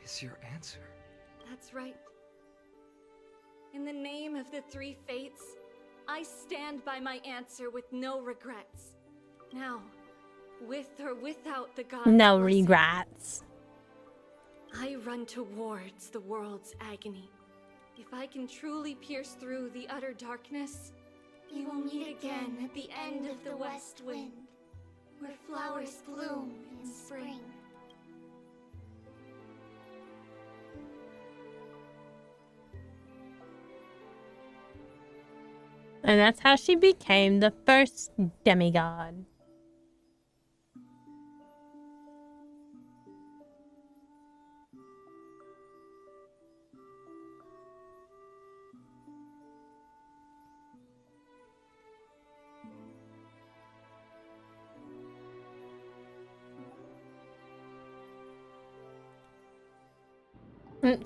is your answer? That's right. In the name of the three fates, I stand by my answer with no regrets. Now, with or without the gods' No blessing, regrets. I run towards the world's agony. If I can truly pierce through the utter darkness, we will meet again at the end of the west wind, where flowers bloom in spring. And that's how she became the first demigod.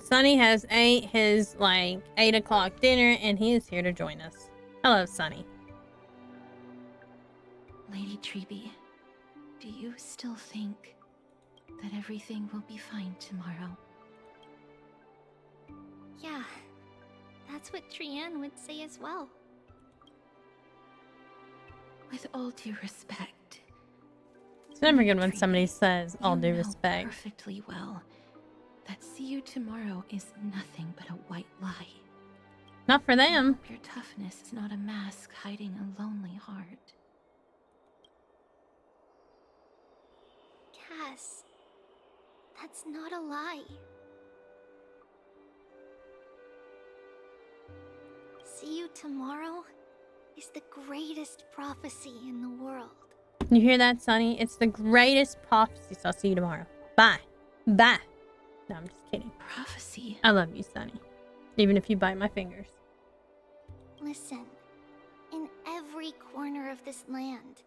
Sunny has ate his 8 o'clock dinner and he is here to join us. Hello, Sunny. Lady Treby, do you still think that everything will be fine tomorrow? Yeah, that's what Trianne would say as well. With all due respect, It's never good when somebody says all you due know respect. perfectly well that see you tomorrow is nothing but a white lie. Not for I them. hope your toughness is not a mask hiding a lonely heart. Cass, that's not a lie. See you tomorrow is the greatest prophecy in the world. You hear that, Sunny? It's the greatest prophecy. So I'll see you tomorrow. Bye. Bye. No, I'm just kidding. Prophecy? I love you, Sunny. Even if you bite my fingers. Listen, in every corner of this land,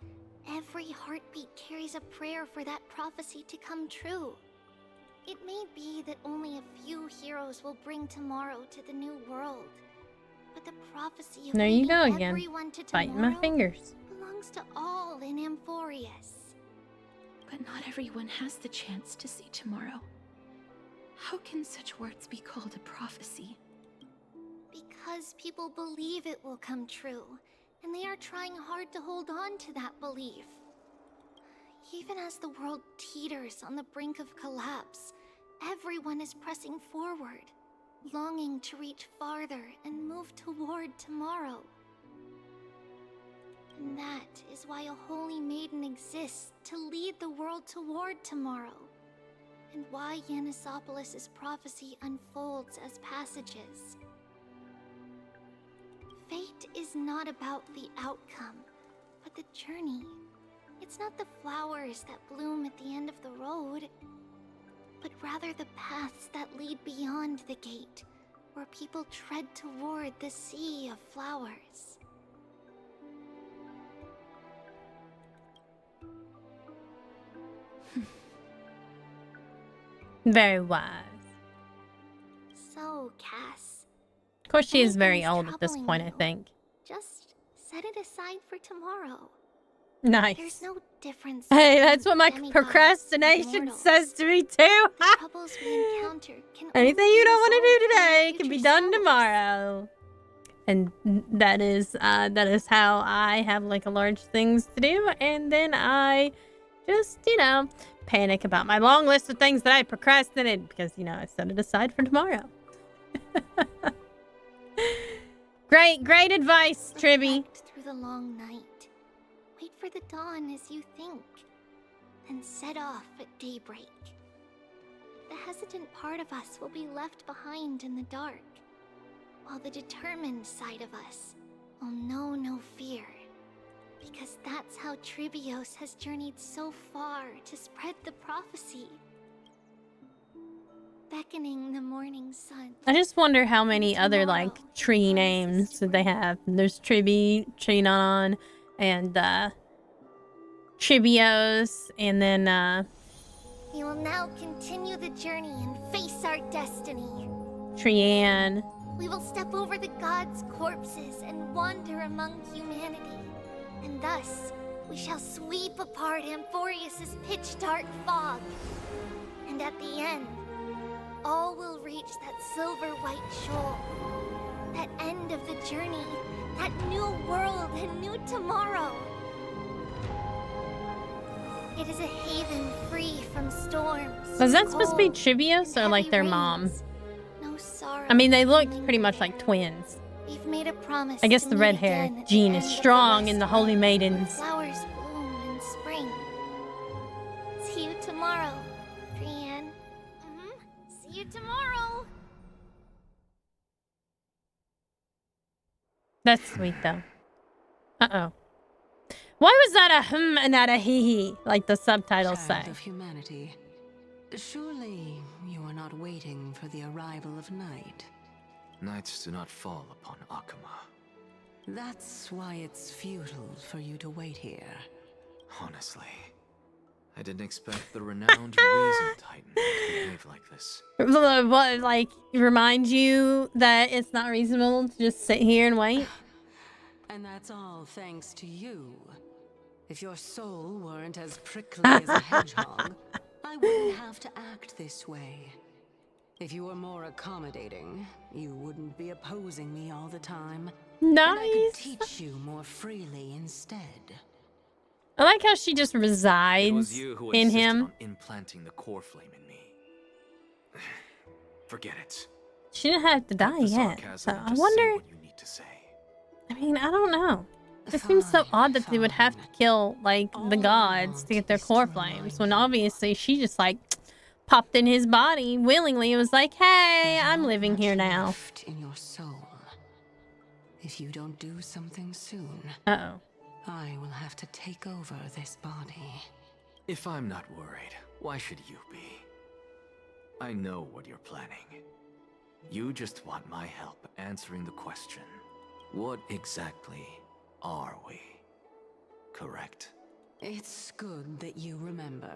every heartbeat carries a prayer for that prophecy to come true. It may be that only a few heroes will bring tomorrow to the new world, But the prophecy of There you go leading again. everyone to Biting my tomorrow fingers. belongs to all in Amphorius. But not everyone has the chance to see tomorrow. How can such words be called a prophecy? Because people believe it will come true, and they are trying hard to hold on to that belief. Even as the world teeters on the brink of collapse, everyone is pressing forward, longing to reach farther and move toward tomorrow. And that is why a holy maiden exists to lead the world toward tomorrow, and why Yanisopolis' prophecy unfolds as passages. Fate is not about the outcome, but the journey. It's not the flowers that bloom at the end of the road, but rather the paths that lead beyond the gate, where people tread toward the sea of flowers. Very wise. So, Cass, Of course, she is very anything's old at this troubling point, I you, think. just set it aside for tomorrow. Nice. There's no difference. Hey, between that's what my demigods and procrastination mortals. says to me too. The troubles we encounter can Anything only you be don't want to do resolved by our today can be future done selves. tomorrow. And that is how I have like a large things to do, and then I just, panic about my long list of things that I procrastinated because, I set it aside for tomorrow. Great advice, Tribby. Reflect through the long night. Wait for the dawn as you think, then set off at daybreak. The hesitant part of us will be left behind in the dark, while the determined side of us will know no fear, because that's how Trivios has journeyed so far to spread the prophecy. Beckoning the morning sun. I just wonder how many other like tree names that they have. There's Tribby, Trinon, and Tribios, and then We will now continue the journey and face our destiny. Trian. We will step over the gods' corpses and wander among humanity. And thus, we shall sweep apart Amphorius' pitch-dark fog. And at the end, all will reach that silver-white shoal. That end of the journey, that new world and new tomorrow. It is a haven free from storms. Was that supposed to be cold, Trivios or and like heavy their rains. mom? No sorrow. I mean, they look coming pretty much there. like twins. We've made a promise. I guess to the meet red hair again at the gene end is of the strong in the wasteland, Holy where Maidens. flowers bloom in spring. See you tomorrow, Brienne. See you tomorrow. That's sweet though. Uh-oh. Why was that a and not a hee like the subtitles say? Child of humanity, surely you are not waiting for the arrival of night. Nights do not fall upon Akuma. That's why it's futile for you to wait here. Honestly, I didn't expect the renowned Reason Titan to behave like this. What, like, remind you that it's not reasonable to just sit here and wait? And that's all thanks to you. If your soul weren't as prickly as a hedgehog, I wouldn't have to act this way. If you were more accommodating, you wouldn't be opposing me all the time. And I could teach you more freely instead. I like how she just It was resides you who in insisted him. on implanting the core flame in me. Forget it. She didn't have to die The yet. sarcasm So and I just say wonder. what you need to say. I mean, I don't know. It seems so odd that they would have to kill, like, the gods to get their core flames, when obviously she just, like, popped in his body willingly. It was like, hey, I'm living here now. Left in your soul. If you don't do something soon, Uh-oh. I will have to take over this body. If I'm not worried, why should you be? I know what you're planning. You just want my help answering the question. What exactly are we? Correct? It's good that you remember.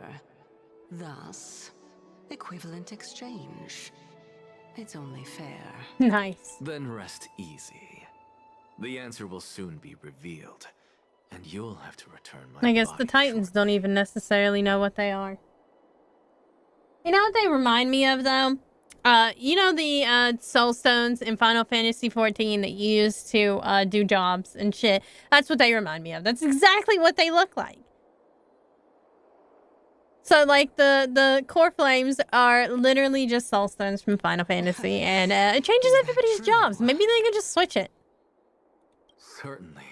Thus, equivalent exchange. It's only fair. Nice. Then rest easy. The answer will soon be revealed, and you'll have to return my I guess the body Titans don't even necessarily know what they are. You know what they remind me of, though? You know the soul stones in Final Fantasy XIV that you use to do jobs and shit? That's what they remind me of. That's exactly what they look like. So, like, the core flames are literally just soul stones from Final Fantasy, and it changes everybody's jobs. Maybe they could just switch it. Certainly.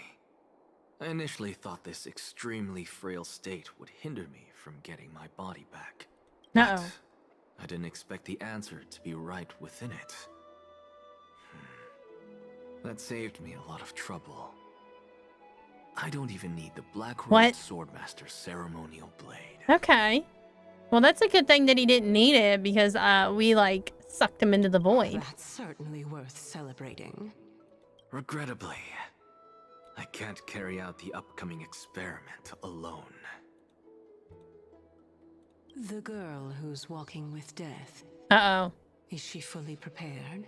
I initially thought this extremely frail state would hinder me from getting my body back. Uh-oh. I didn't expect the answer to be right within it. That saved me a lot of trouble. I don't even need the Black-Robed Swordmaster's ceremonial blade. Okay. Well, that's a good thing that he didn't need it, because we, like, sucked him into the void. That's certainly worth celebrating. Regrettably, I can't carry out the upcoming experiment alone. The girl who's walking with death. Uh-oh. Is she fully prepared?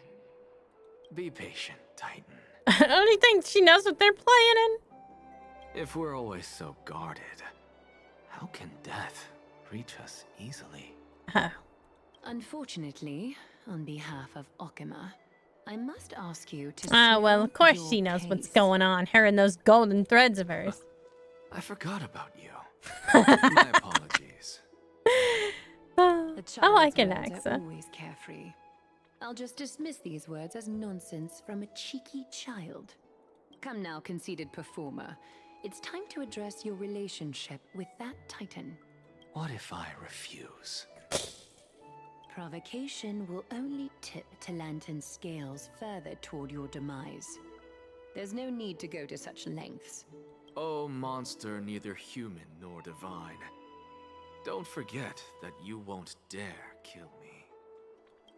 Be patient, Titan. I don't even think she knows what they're planning. If we're always so guarded, how can death reach us easily? Unfortunately, on behalf of Okima, I must ask you to... Well, of course she knows what's going on. Her and those golden threads of hers. I forgot about you. My apologies. I like an Are accent. always carefree. I'll just dismiss these words as nonsense from a cheeky child. Come now, conceited performer. It's time to address your relationship with that Titan. What if I refuse? Provocation will only tip Talantan's scales further toward your demise. There's no need to go to such lengths. Oh, monster neither human nor divine. Don't forget that you won't dare kill me.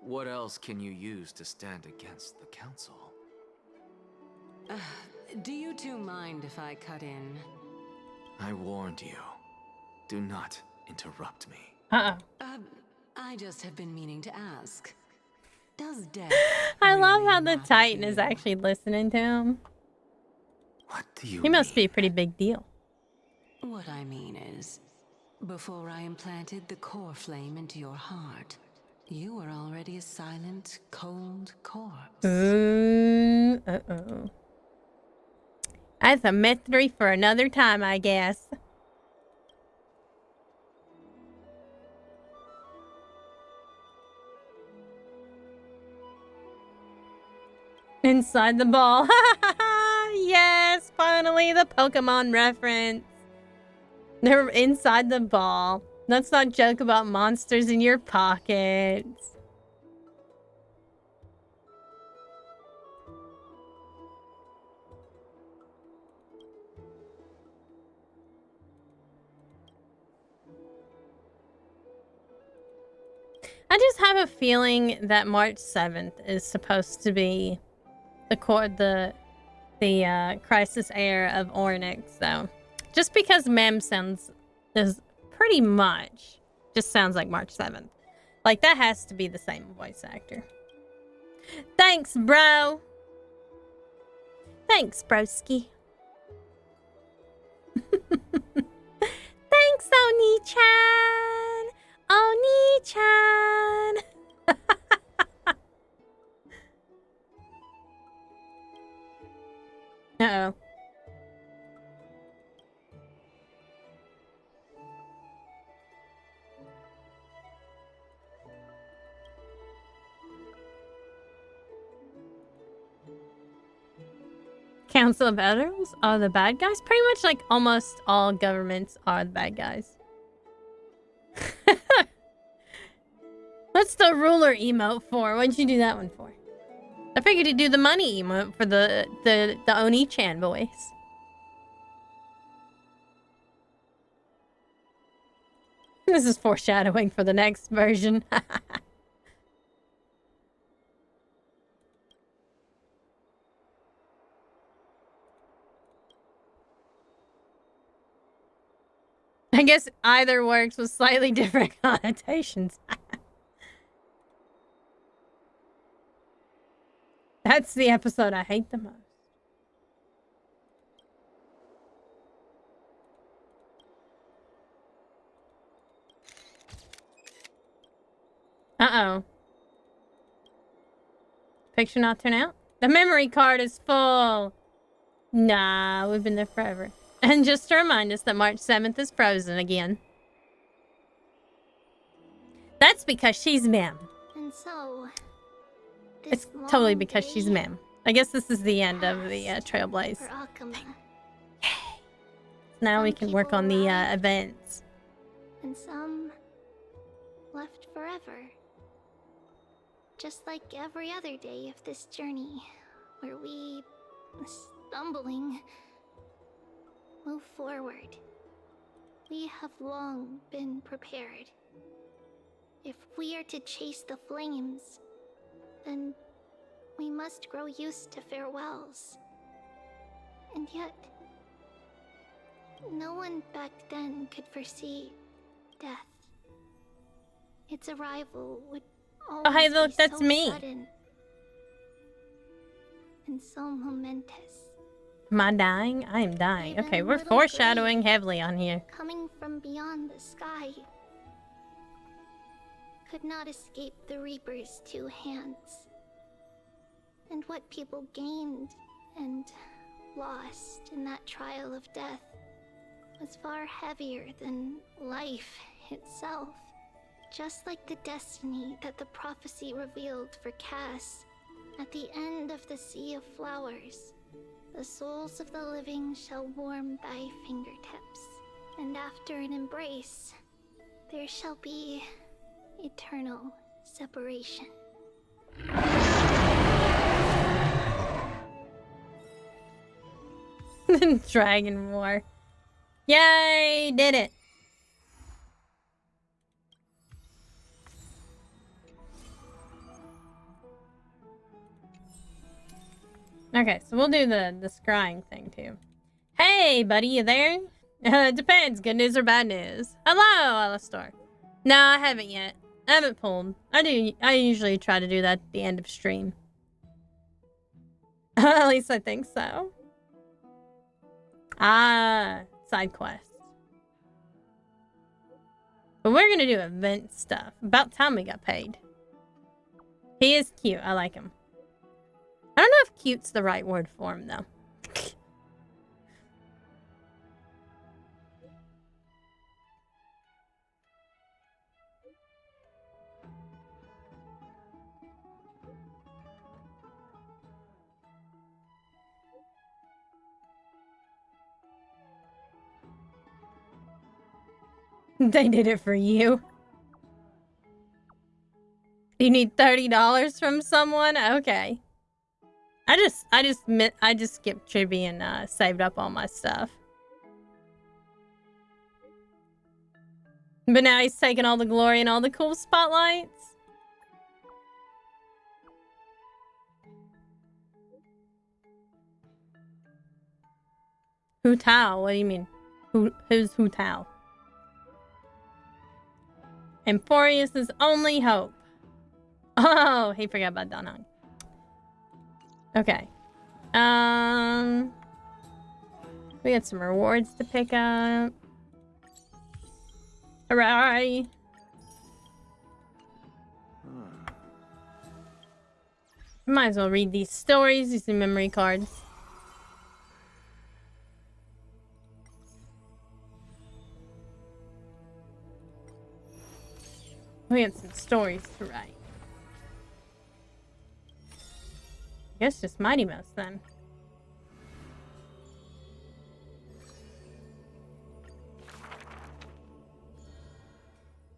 What else can you use to stand against the council? Do you two mind if I cut in? I warned you. Do not interrupt me. I just have been meaning to ask. Does death... I love how the Titan is actually listening to him. What do you He must be a pretty big deal. What I mean is, before I implanted the core flame into your heart, you were already a silent, cold corpse. Uh-oh. That's a mystery for another time, I guess. Inside the ball. Yes, finally the Pokemon reference. They're inside the ball. Let's not joke about monsters in your pockets. I just have a feeling that March 7th is supposed to be the crisis era of Ornyx, though. Just because Mem sounds is pretty much just sounds like March 7th. Like, that has to be the same voice actor. Thanks, bro. Thanks, broski. Thanks, Oni-chan. Oni-chan. Uh-oh. Council of Elders are the bad guys? Pretty much like almost all governments are the bad guys. What's the ruler emote for? What'd you do that one for? I figured you'd do the money emote for the Oni-chan voice. This is foreshadowing for the next version. I guess either works with slightly different connotations. That's the episode I hate the most. Picture not turn out? The memory card is full. Nah, we've been there forever. And just to remind us that March 7th is frozen again. That's because she's Mem. And so, It's totally because she's Mem. I guess this is the end of the Trailblaze. Yay! Now we can work on the events. And some left forever. Just like every other day of this journey, where we, stumbling, move forward. We have long been prepared. If we are to chase the flames, then we must grow used to farewells. And yet, no one back then could foresee death. Its arrival would always Oh, hey, look, be that's so me. sudden and so momentous. Am I dying? I am dying. Even Okay, we're little foreshadowing Grace, heavily on here. coming from beyond the sky, could not escape the Reaper's two hands. And what people gained and lost in that trial of death was far heavier than life itself. Just like the destiny that the prophecy revealed for Cass, at the end of the Sea of Flowers, the souls of the living shall warm thy fingertips, and after an embrace, there shall be eternal separation. Dragon War. Yay! Did it! Okay, so we'll do the scrying thing too. Hey, buddy, you there? Depends, good news or bad news. Hello, Alastor. No, I haven't yet. I haven't pulled. I usually try to do that at the end of stream. At least I think so. Ah, side quest. But we're gonna do event stuff. About time we got paid. He is cute. I like him. I don't know if cute's the right word for him, though. They did it for you. You need $30 from someone? Okay. I just skipped Chibi and saved up all my stuff. But now he's taking all the glory and all the cool spotlights. Hu Tao? What do you mean? Who's Hu Tao? Emphorius' only hope. Oh, he forgot about Danhong. Okay. We got some rewards to pick up. Hooray! Might as well read these stories, these memory cards. We got some stories to write. I guess just Mighty Mouse then.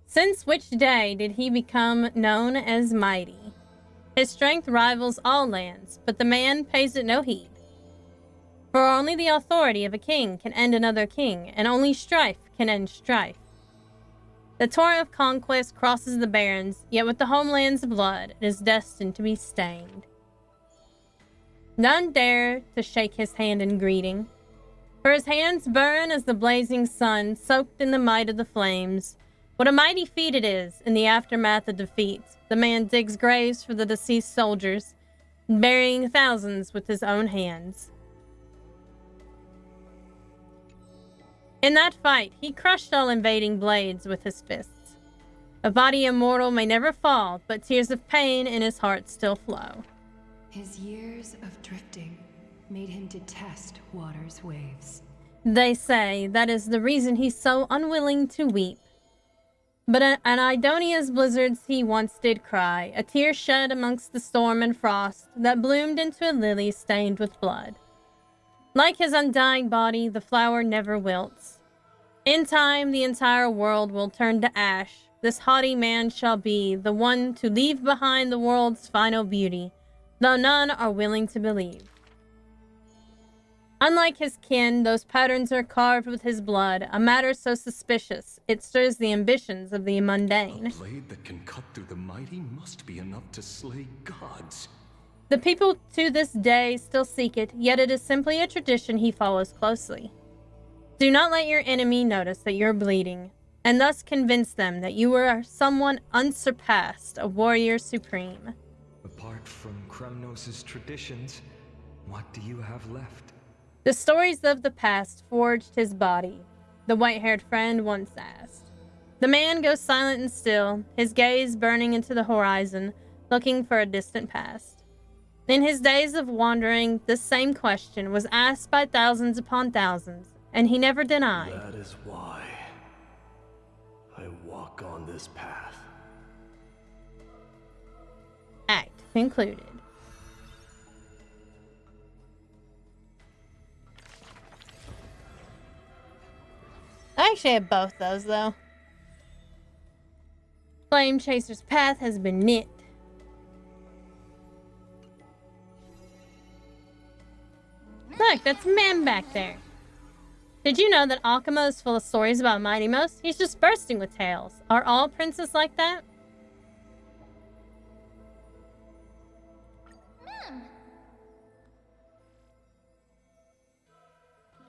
Since which day did he become known as Mighty? His strength rivals all lands, but the man pays it no heed. For only the authority of a king can end another king, and only strife can end strife. The torrent of conquest crosses the barrens, yet with the homeland's blood it is destined to be stained. None dare to shake his hand in greeting, for his hands burn as the blazing sun, soaked in the might of the flames. What a mighty feat it is, in the aftermath of defeat. The man digs graves for the deceased soldiers, burying thousands with his own hands. In that fight, he crushed all invading blades with his fists. A body immortal may never fall, but tears of pain in his heart still flow. His years of drifting made him detest water's waves. They say that is the reason he's so unwilling to weep. But an Idonia's blizzards he once did cry, a tear shed amongst the storm and frost that bloomed into a lily stained with blood. Like his undying body, the flower never wilts. In time, the entire world will turn to ash. This haughty man shall be the one to leave behind the world's final beauty, though none are willing to believe. Unlike his kin, those patterns are carved with his blood, a matter so suspicious, it stirs the ambitions of the mundane. A blade that can cut through the mighty must be enough to slay gods. The people to this day still seek it, yet it is simply a tradition he follows closely. Do not let your enemy notice that you're bleeding, and thus convince them that you are someone unsurpassed, a warrior supreme. Apart from Kremnos' traditions, what do you have left? The stories of the past forged his body, the white-haired friend once asked. The man goes silent and still, his gaze burning into the horizon, looking for a distant past. In his days of wandering, this same question was asked by thousands upon thousands, and he never denied. That is why I walk on this path. Act concluded. I actually have both those, though. Flame Chaser's path has been knit. Look, that's Mem back there. Did you know that Akuma is full of stories about Mighty Most? He's just bursting with tales. Are all princes like that?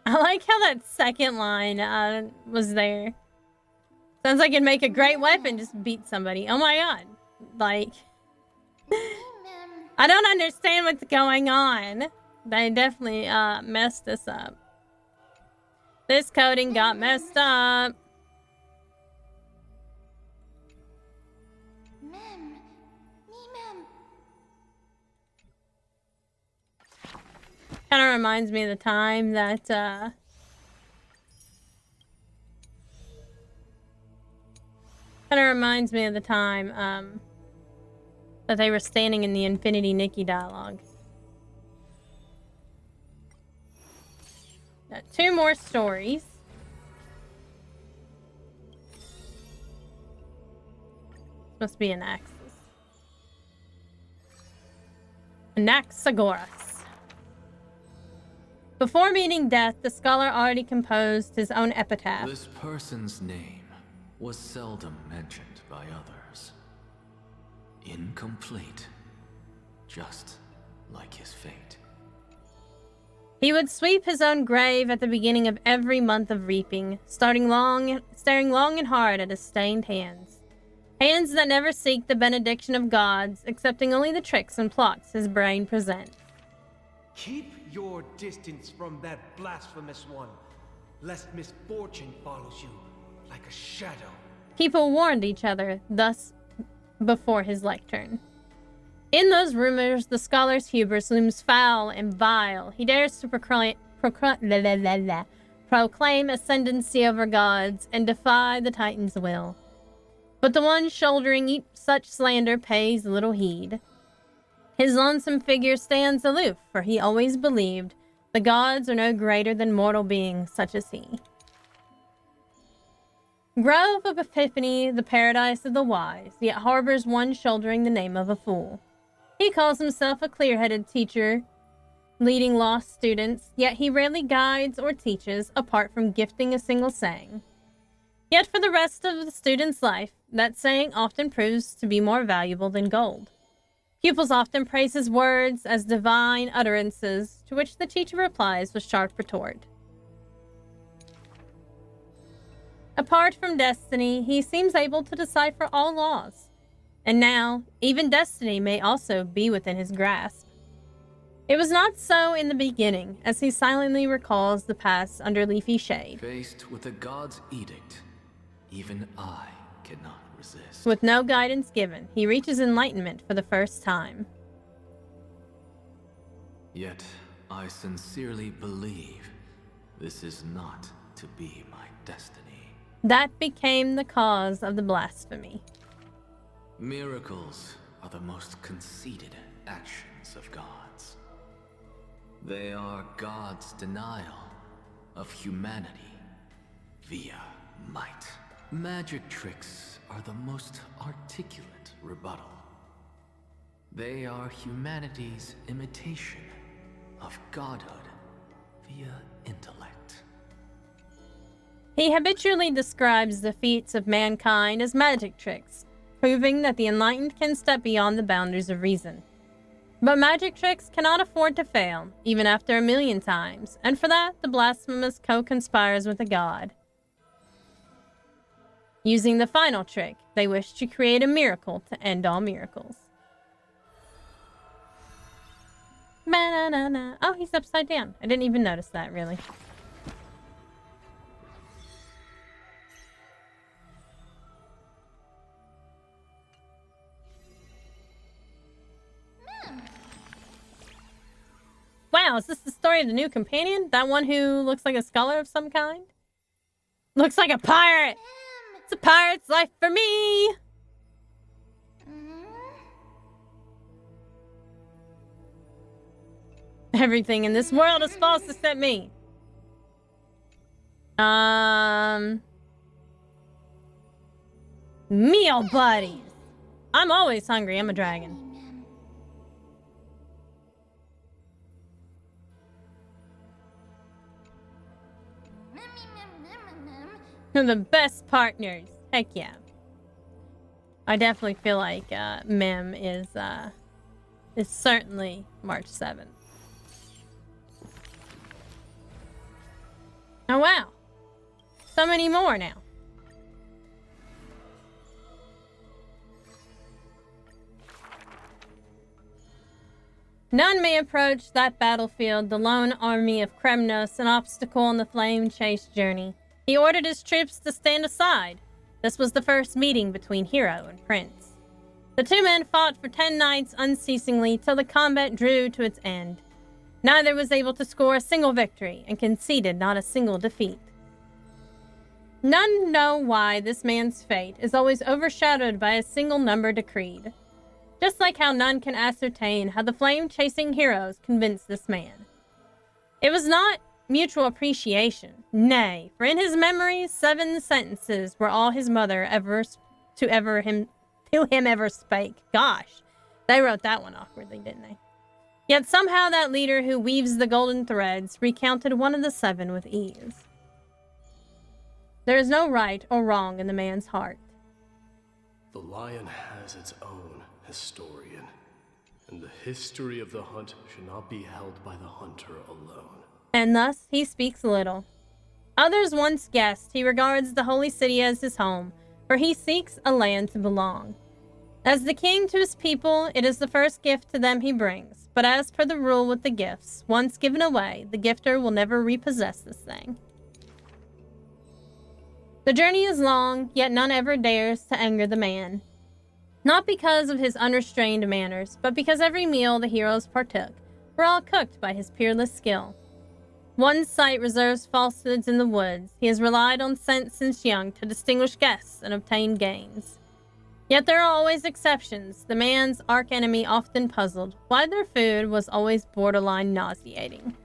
I like how that second line was there. Sounds like it'd make a great weapon, just beat somebody. Oh my god. Like, I don't understand what's going on. They definitely messed this up. This coding got messed up. Kind of reminds me of the time that kind of reminds me of the time that they were standing in the Infinity Nikki dialogue. Got 2 more stories. This must be Anaxis. Anaxagoras. Before meeting death, the scholar already composed his own epitaph. This person's name was seldom mentioned by others. Incomplete, just like his fate. He would sweep his own grave at the beginning of every month of reaping, staring long and hard at his stained hands. Hands that never seek the benediction of gods, accepting only the tricks and plots his brain presents. Keep your distance from that blasphemous one, lest misfortune follows you like a shadow. People warned each other, thus, before his lectern. In those rumors, the scholar's hubris looms foul and vile. He dares to proclaim ascendancy over gods and defy the Titan's will. But the one shouldering such slander pays little heed. His lonesome figure stands aloof, for he always believed the gods are no greater than mortal beings such as he. Grove of Epiphany, the paradise of the wise, yet harbors one shouldering the name of a fool. He calls himself a clear-headed teacher, leading lost students, yet he rarely guides or teaches apart from gifting a single saying. Yet for the rest of the student's life, that saying often proves to be more valuable than gold. Pupils often praise his words as divine utterances, to which the teacher replies with sharp retort. Apart from destiny, he seems able to decipher all laws. And now, even destiny may also be within his grasp. It was not so in the beginning, as he silently recalls the past under leafy shade. Faced with a god's edict, even I cannot resist. With no guidance given, he reaches enlightenment for the first time. Yet, I sincerely believe this is not to be my destiny. That became the cause of the blasphemy. Miracles are the most conceited actions of gods. They are God's denial of humanity via might. Magic tricks are the most articulate rebuttal. They are humanity's imitation of godhood via intellect. He habitually describes the feats of mankind as magic tricks, proving that the enlightened can step beyond the boundaries of reason. But magic tricks cannot afford to fail, even after 1,000,000 times, and for that, the blasphemous co-conspires with a god. Using the final trick, they wish to create a miracle to end all miracles. Ba-na-na-na. Oh, he's upside down. I didn't even notice that, really. Wow, is this the story of the new companion? That one who looks like a scholar of some kind? Looks like a pirate! It's a pirate's life for me! Everything in this world is false except me. Meal buddies. I'm always hungry. I'm a dragon. They're the best partners. Heck yeah. I definitely feel like Mem is certainly March 7th. Oh wow. So many more now. None may approach that battlefield, the lone army of Kremnos, an obstacle on the flame-chased journey. He ordered his troops to stand aside. This was the first meeting between hero and prince. The two men fought for 10 nights unceasingly till the combat drew to its end. Neither was able to score a single victory and conceded not a single defeat. None know why this man's fate is always overshadowed by a single number decreed. Just like how none can ascertain how the flame-chasing heroes convinced this man. It was not mutual appreciation, nay, for in his memory 7 sentences were all his mother ever spake. Gosh, they wrote that one awkwardly, didn't they? Yet somehow that leader who weaves the golden threads recounted one of the 7 with ease. There is no right or wrong in the man's heart. The lion has its own historian, and the history of the hunt should not be held by the hunter alone. And thus he speaks little. Others once guessed he regards the holy city as his home, for he seeks a land to belong. As the king to his people, it is the first gift to them he brings. But as per the rule with the gifts, once given away, the gifter will never repossess this thing. The journey is long, yet none ever dares to anger the man. Not because of his unrestrained manners, but because every meal the heroes partook were all cooked by his peerless skill. One sight reserves falsehoods in the woods. He has relied on scent since young to distinguish guests and obtain gains. Yet there are always exceptions. The man's archenemy often puzzled why their food was always borderline nauseating.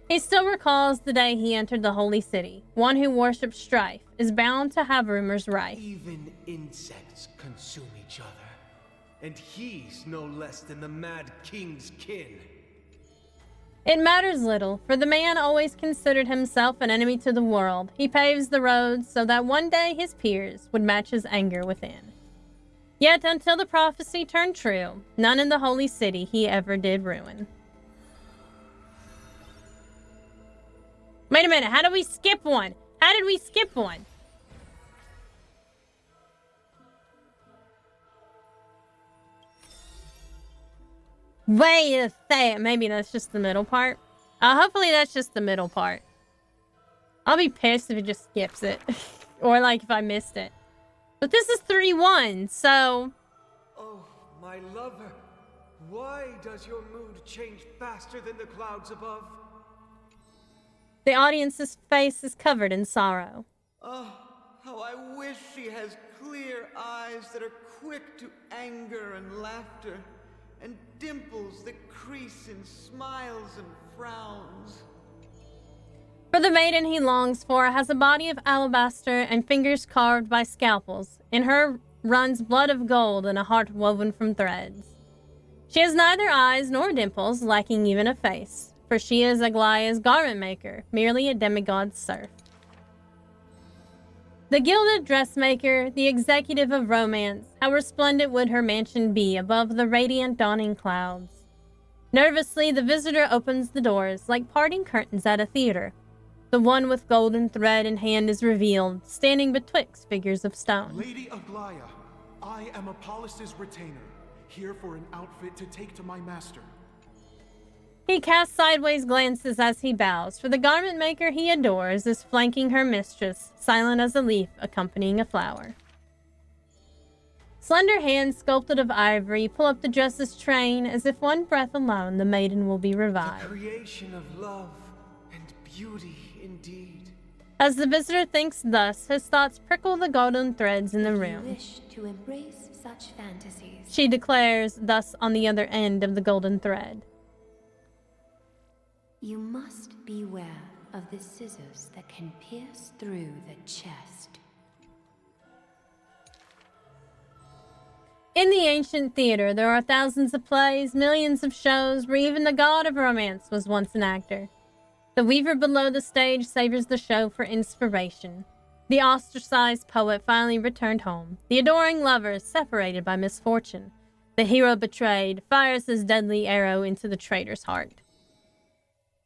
He still recalls the day he entered the holy city. One who worships strife is bound to have rumors rife. Even insects consume each other, and he's no less than the Mad King's kin. It matters little, for the man always considered himself an enemy to the world. He paves the roads so that one day his peers would match his anger within. Yet until the prophecy turned true, none in the holy city he ever did ruin. Wait a minute, how did we skip one? How did we skip one? Wait a second, maybe that's just the middle part. Hopefully that's just the middle part. I'll be pissed if it just skips it. Or like if I missed it. But this is 3-1, so... Oh, my lover. Why does your mood change faster than the clouds above? The audience's face is covered in sorrow. Oh, how I wish she has clear eyes that are quick to anger and laughter, and dimples that crease in smiles and frowns. For the maiden he longs for has a body of alabaster and fingers carved by scalpels. In her runs blood of gold and a heart woven from threads. She has neither eyes nor dimples, lacking even a face, for she is Aglaya's garment maker, merely a demigod's serf. The gilded dressmaker, the executive of romance, how resplendent would her mansion be above the radiant dawning clouds. Nervously, the visitor opens the doors, like parting curtains at a theater. The one with golden thread in hand is revealed, standing betwixt figures of stone. Lady Aglaya, I am Apollos' retainer, here for an outfit to take to my master. He casts sideways glances as he bows, for the garment maker he adores is flanking her mistress, silent as a leaf accompanying a flower. Slender hands sculpted of ivory pull up the dress's train, as if one breath alone the maiden will be revived. The creation of love and beauty indeed. As the visitor thinks thus, his thoughts prickle the golden threads in the room. You wish to embrace such fantasies. She declares, thus on the other end of the golden thread. You must beware of the scissors that can pierce through the chest. In the ancient theater, there are thousands of plays, millions of shows, where even the god of romance was once an actor. The weaver below the stage savors the show for inspiration. The ostracized poet finally returned home. The adoring lover, separated by misfortune. The hero betrayed, fires his deadly arrow into the traitor's heart.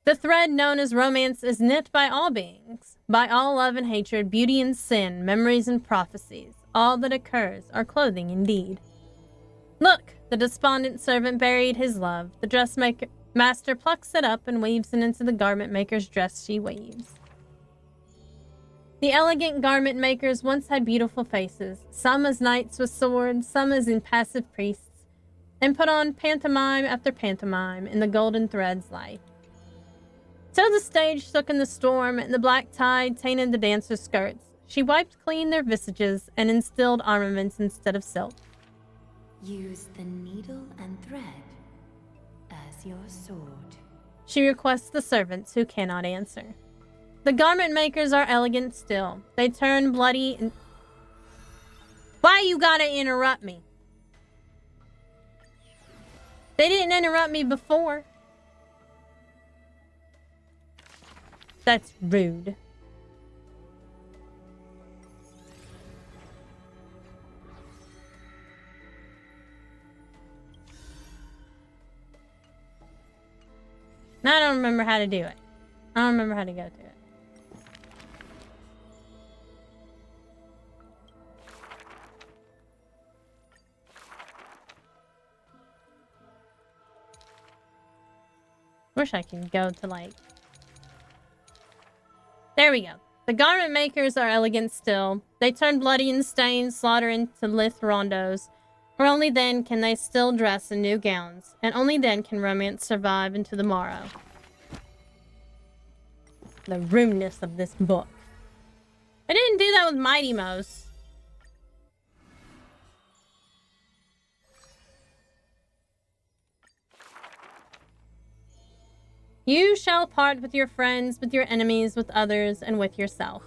The thread known as romance is knit by all beings, by all love and hatred, beauty and sin, memories and prophecies. All that occurs are clothing indeed. Look, the despondent servant buried his love. The dressmaster plucks it up and weaves it into the garment maker's dress she weaves. The elegant garment makers once had beautiful faces, some as knights with swords, some as impassive priests, and put on pantomime after pantomime in the golden thread's light. Till the stage shook in the storm, and the black tide tainted the dancers' skirts. She wiped clean their visages and instilled armaments instead of silk. Use the needle and thread as your sword. She requests the servants who cannot answer. The garment makers are elegant still. They turn bloody and... Why you gotta interrupt me? They didn't interrupt me before. That's rude. Now I don't remember how to do it. I don't remember how to go to it. Wish I could go to like... There we go. The garment makers are elegant still. They turn bloody and stained slaughter into lithe rondos. For only then can they still dress in new gowns, and only then can romance survive into the morrow. The rudeness of this book. I didn't do that with Mighty Mouse. You shall part with your friends, with your enemies, with others, and with yourself.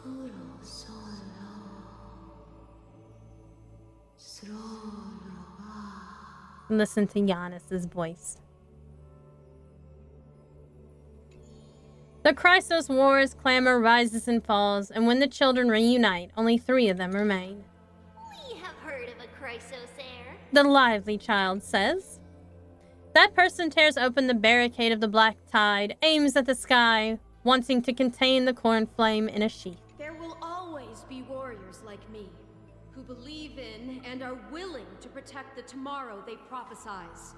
Listen to Giannis's voice. The Chrysos War's clamor rises and falls, and when the children reunite, only 3 of them remain. We have heard of a Chrysos heir. The lively child says. That person tears open the barricade of the black tide, aims at the sky, wanting to contain the corn flame in a sheath. There will always be warriors like me, who believe in and are willing to protect the tomorrow they prophesize.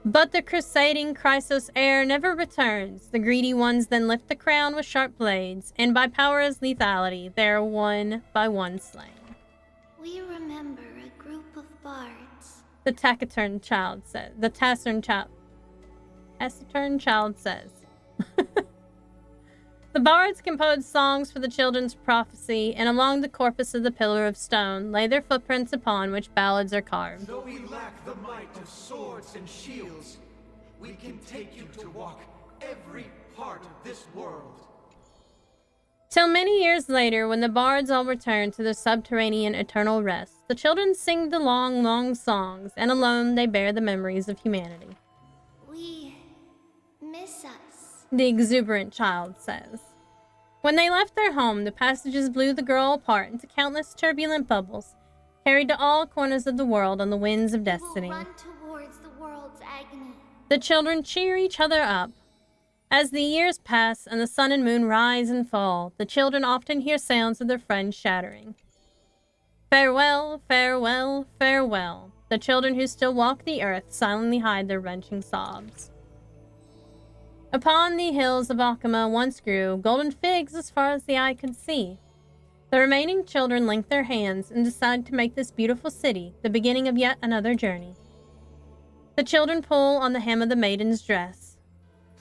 But the crusading Chrysos heir never returns. The greedy ones then lift the crown with sharp blades, and by power's lethality, they are one by one slain. We remember a group of bards, The taciturn child says. The taciturn child says. The bards composed songs for the children's prophecy, and along the corpus of the pillar of stone lay their footprints upon which ballads are carved. Though we lack the might of swords and shields, we can take you to walk every part of this world. Till many years later, when the bards all return to their subterranean eternal rest, the children sing the long, long songs, and alone they bear the memories of humanity. We miss us. The exuberant child says. When they left their home, the passages blew the girl apart into countless turbulent bubbles, carried to all corners of the world on the winds of destiny. We will run towards the world's agony. The children cheer each other up. As the years pass and the sun and moon rise and fall, the children often hear sounds of their friends shattering. Farewell, farewell, farewell. The children who still walk the earth silently hide their wrenching sobs. Upon the hills of Akama once grew golden figs as far as the eye could see. The remaining children link their hands and decide to make this beautiful city the beginning of yet another journey. The children pull on the hem of the maiden's dress.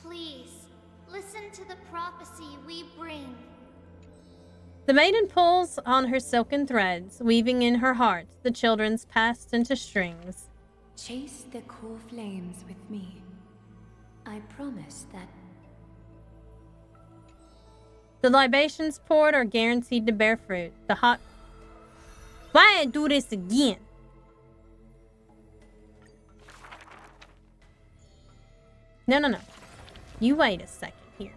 Please, listen to the prophecy we bring. The maiden pulls on her silken threads, weaving in her heart the children's past into strings. Chase the core flames with me. I promise that the libations poured are guaranteed to bear fruit. The hot... Why I do this again? No. You wait a second here.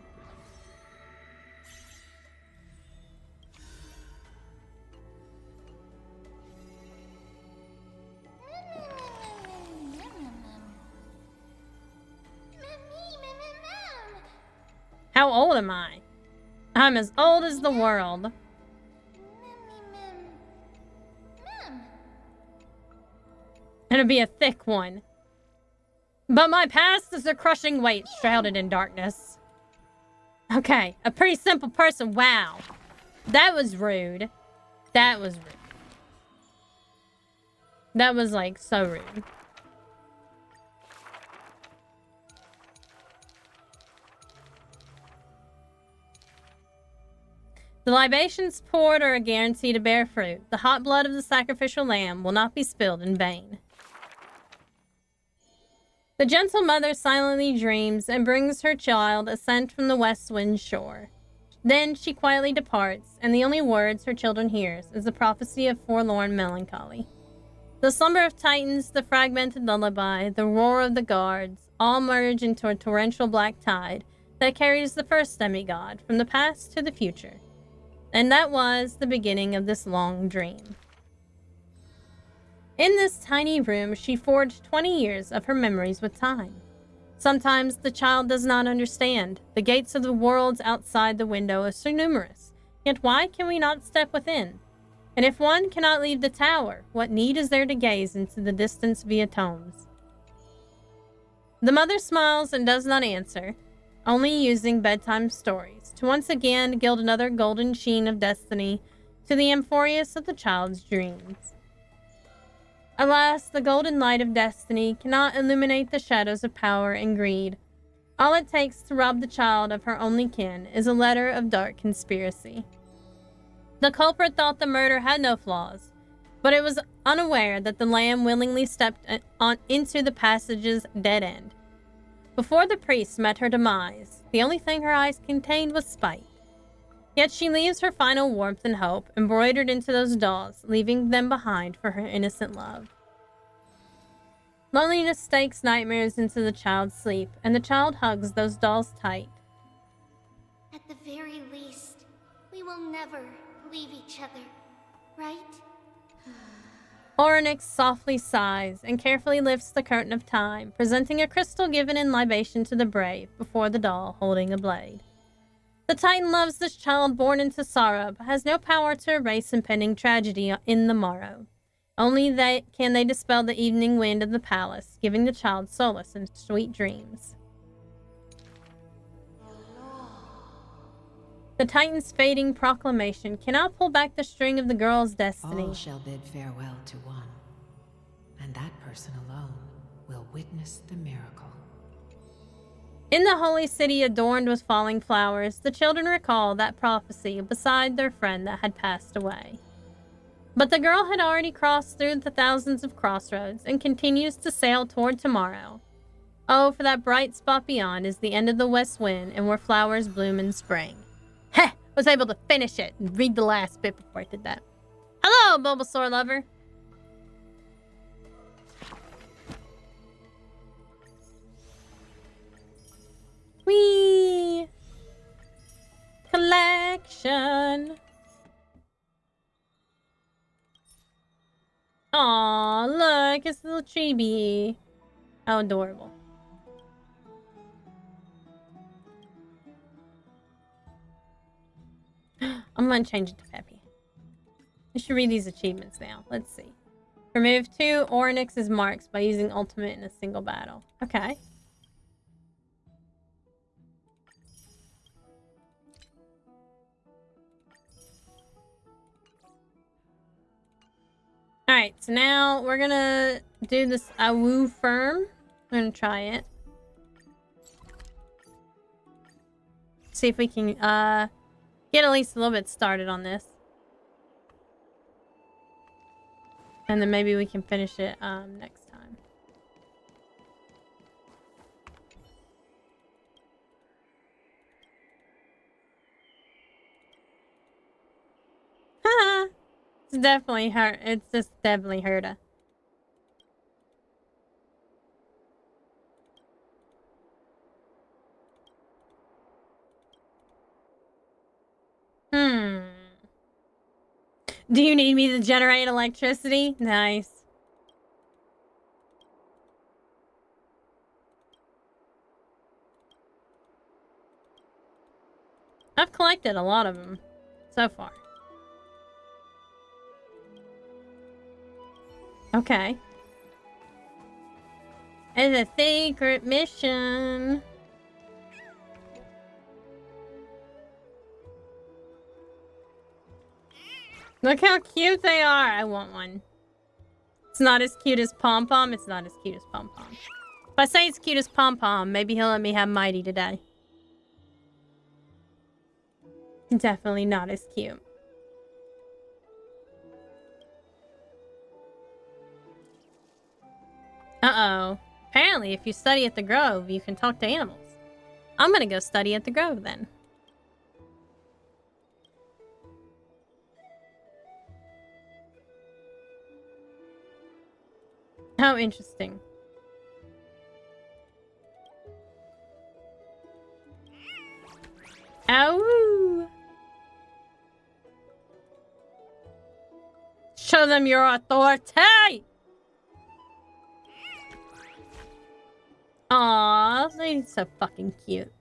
How old am I? I'm as old as the world. It'll be a thick one. But my past is a crushing weight shrouded in darkness. Okay, a pretty simple person. Wow. That was rude. That was rude. That was like so rude. The libations poured are a guarantee to bear fruit. The hot blood of the sacrificial lamb will not be spilled in vain. The gentle mother silently dreams and brings her child a scent from the west wind's shore. Then she quietly departs, and the only words her children hears is the prophecy of forlorn melancholy. The slumber of titans, the fragmented lullaby, the roar of the guards, all merge into a torrential black tide that carries the first demigod from the past to the future. And that was the beginning of this long dream. In this tiny room, she forged 20 years of her memories with time. Sometimes the child does not understand. The gates of the worlds outside the window are so numerous. Yet why can we not step within? And if one cannot leave the tower, what need is there to gaze into the distance via tomes? The mother smiles and does not answer, only using bedtime stories to once again gild another golden sheen of destiny to the amphoreus of the child's dreams. Alas, the golden light of destiny cannot illuminate the shadows of power and greed. All it takes to rob the child of her only kin is a letter of dark conspiracy. The culprit thought the murder had no flaws, but it was unaware that the lamb willingly stepped into the passage's dead end. Before the priest met her demise, the only thing her eyes contained was spite. Yet she leaves her final warmth and hope embroidered into those dolls, leaving them behind for her innocent love. Loneliness stakes nightmares into the child's sleep, and the child hugs those dolls tight. At the very least, we will never leave each other, right? Orynyx softly sighs and carefully lifts the curtain of time, presenting a crystal given in libation to the brave before the doll holding a blade. The Titan loves this child born into sorrow, but has no power to erase impending tragedy in the morrow. Only they can dispel the evening wind of the palace, giving the child solace and sweet dreams. The Titan's fading proclamation cannot pull back the string of the girl's destiny. all shall bid farewell to one, and that person alone will witness the miracle. In the holy city adorned with falling flowers, the children recall that prophecy beside their friend that had passed away. But the girl had already crossed through the thousands of crossroads and continues to sail toward tomorrow. Oh, for that bright spot beyond is the end of the west wind and where flowers bloom in spring. Heh! Was able to finish it and read the last bit before I did that. Hello, Bulbasaur lover! Whee! Collection! Aw, look, it's a little chibi. How adorable. I'm gonna change it to Peppy. I should read these achievements now. Let's see. Remove 2 Oryx's marks by using ultimate in a single battle. Okay. Alright, so now we're gonna do this noooooow firm. I'm gonna try it. See if we can get at least a little bit started on this. And then maybe we can finish it next time. Haha! It's definitely hurt. It's just definitely hurt her. Do you need me to generate electricity? Nice. I've collected a lot of them so far. Okay. It's a secret mission. Look how cute they are. I want one. It's not as cute as Pom Pom. It's not as cute as Pom Pom. If I say it's cute as Pom Pom, maybe he'll let me have Mighty today. Definitely not as cute. Uh-oh. Apparently, if you study at the Grove, you can talk to animals. I'm gonna go study at the Grove then. How interesting. Ow! Show them your authority! Aww, they're so fucking cute.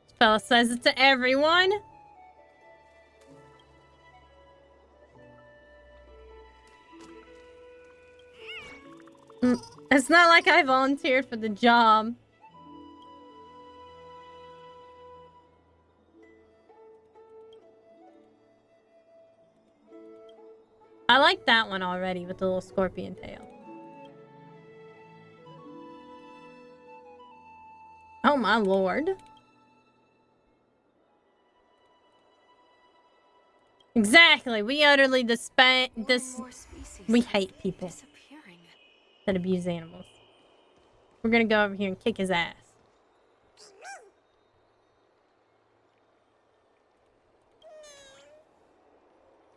This fella says it to everyone. It's not like I volunteered for the job. I like that one already with the little scorpion tail. Oh my lord. Exactly. We utterly we hate people that abuse animals. We're gonna go over here and kick his ass.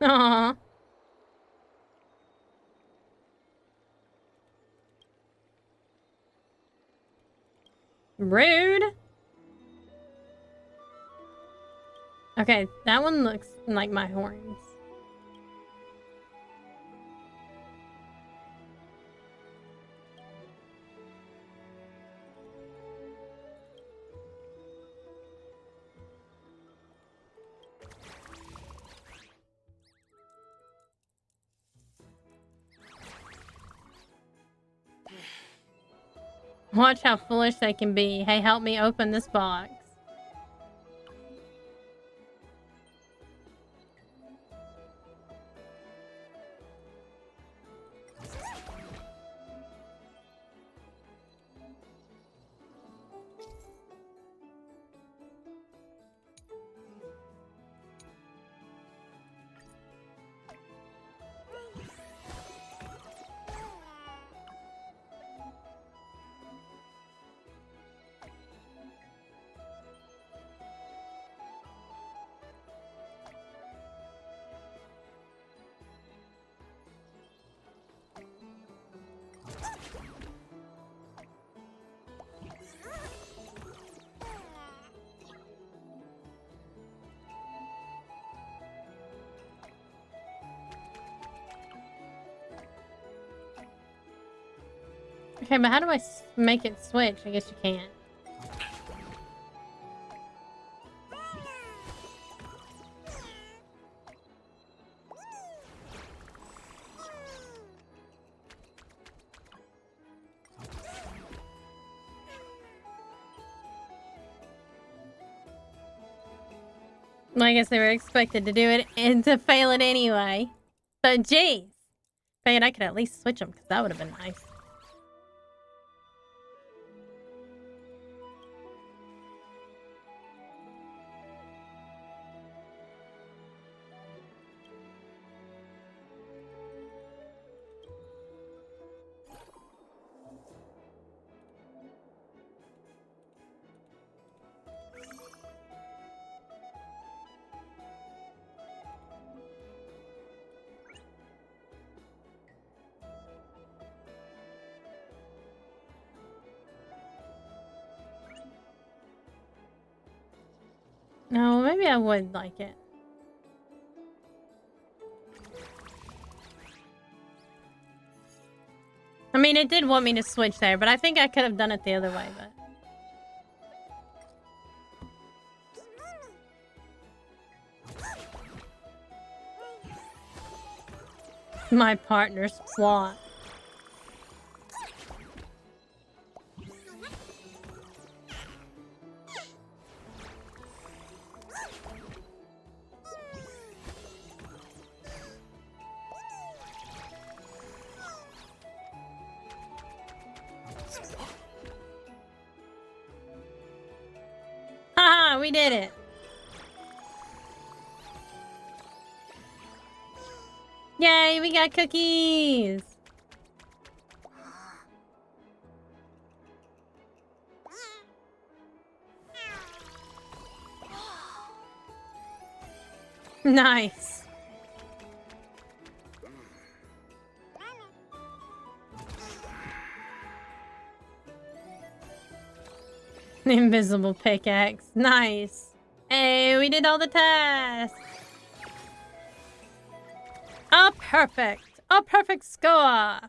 Aww. Rude. Okay, that one looks like my horns. Watch how foolish they can be. Hey, help me open this box. Okay, but how do I make it switch? I guess you can't. Well, I guess they were expected to do it and to fail it anyway. So, jeez. Figured I could at least switch them, because that would have been nice. No, maybe I would like it. I mean, it did want me to switch there, but I think I could have done it the other way, but... My partner's plot. Haha, we did it. Yay, we got cookies. Nice. Invisible pickaxe. Nice. Hey, we did all the tasks. A perfect score.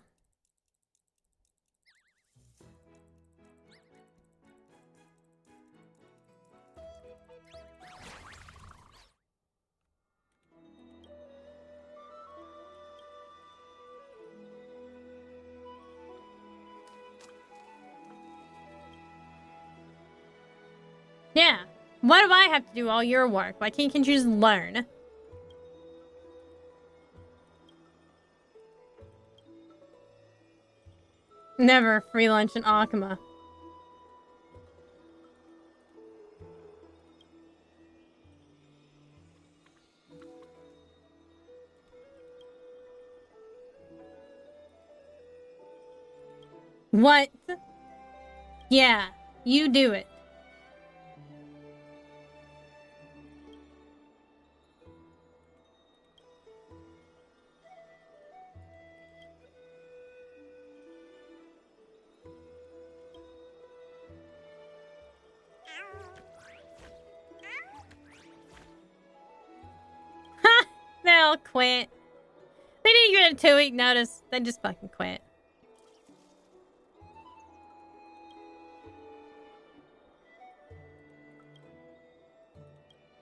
Yeah. Why do I have to do all your work? Why can't you just learn? Never free lunch in Akuma. What? Yeah, you do it. Ha! They all quit. They didn't get a 2-week notice. They just fucking quit.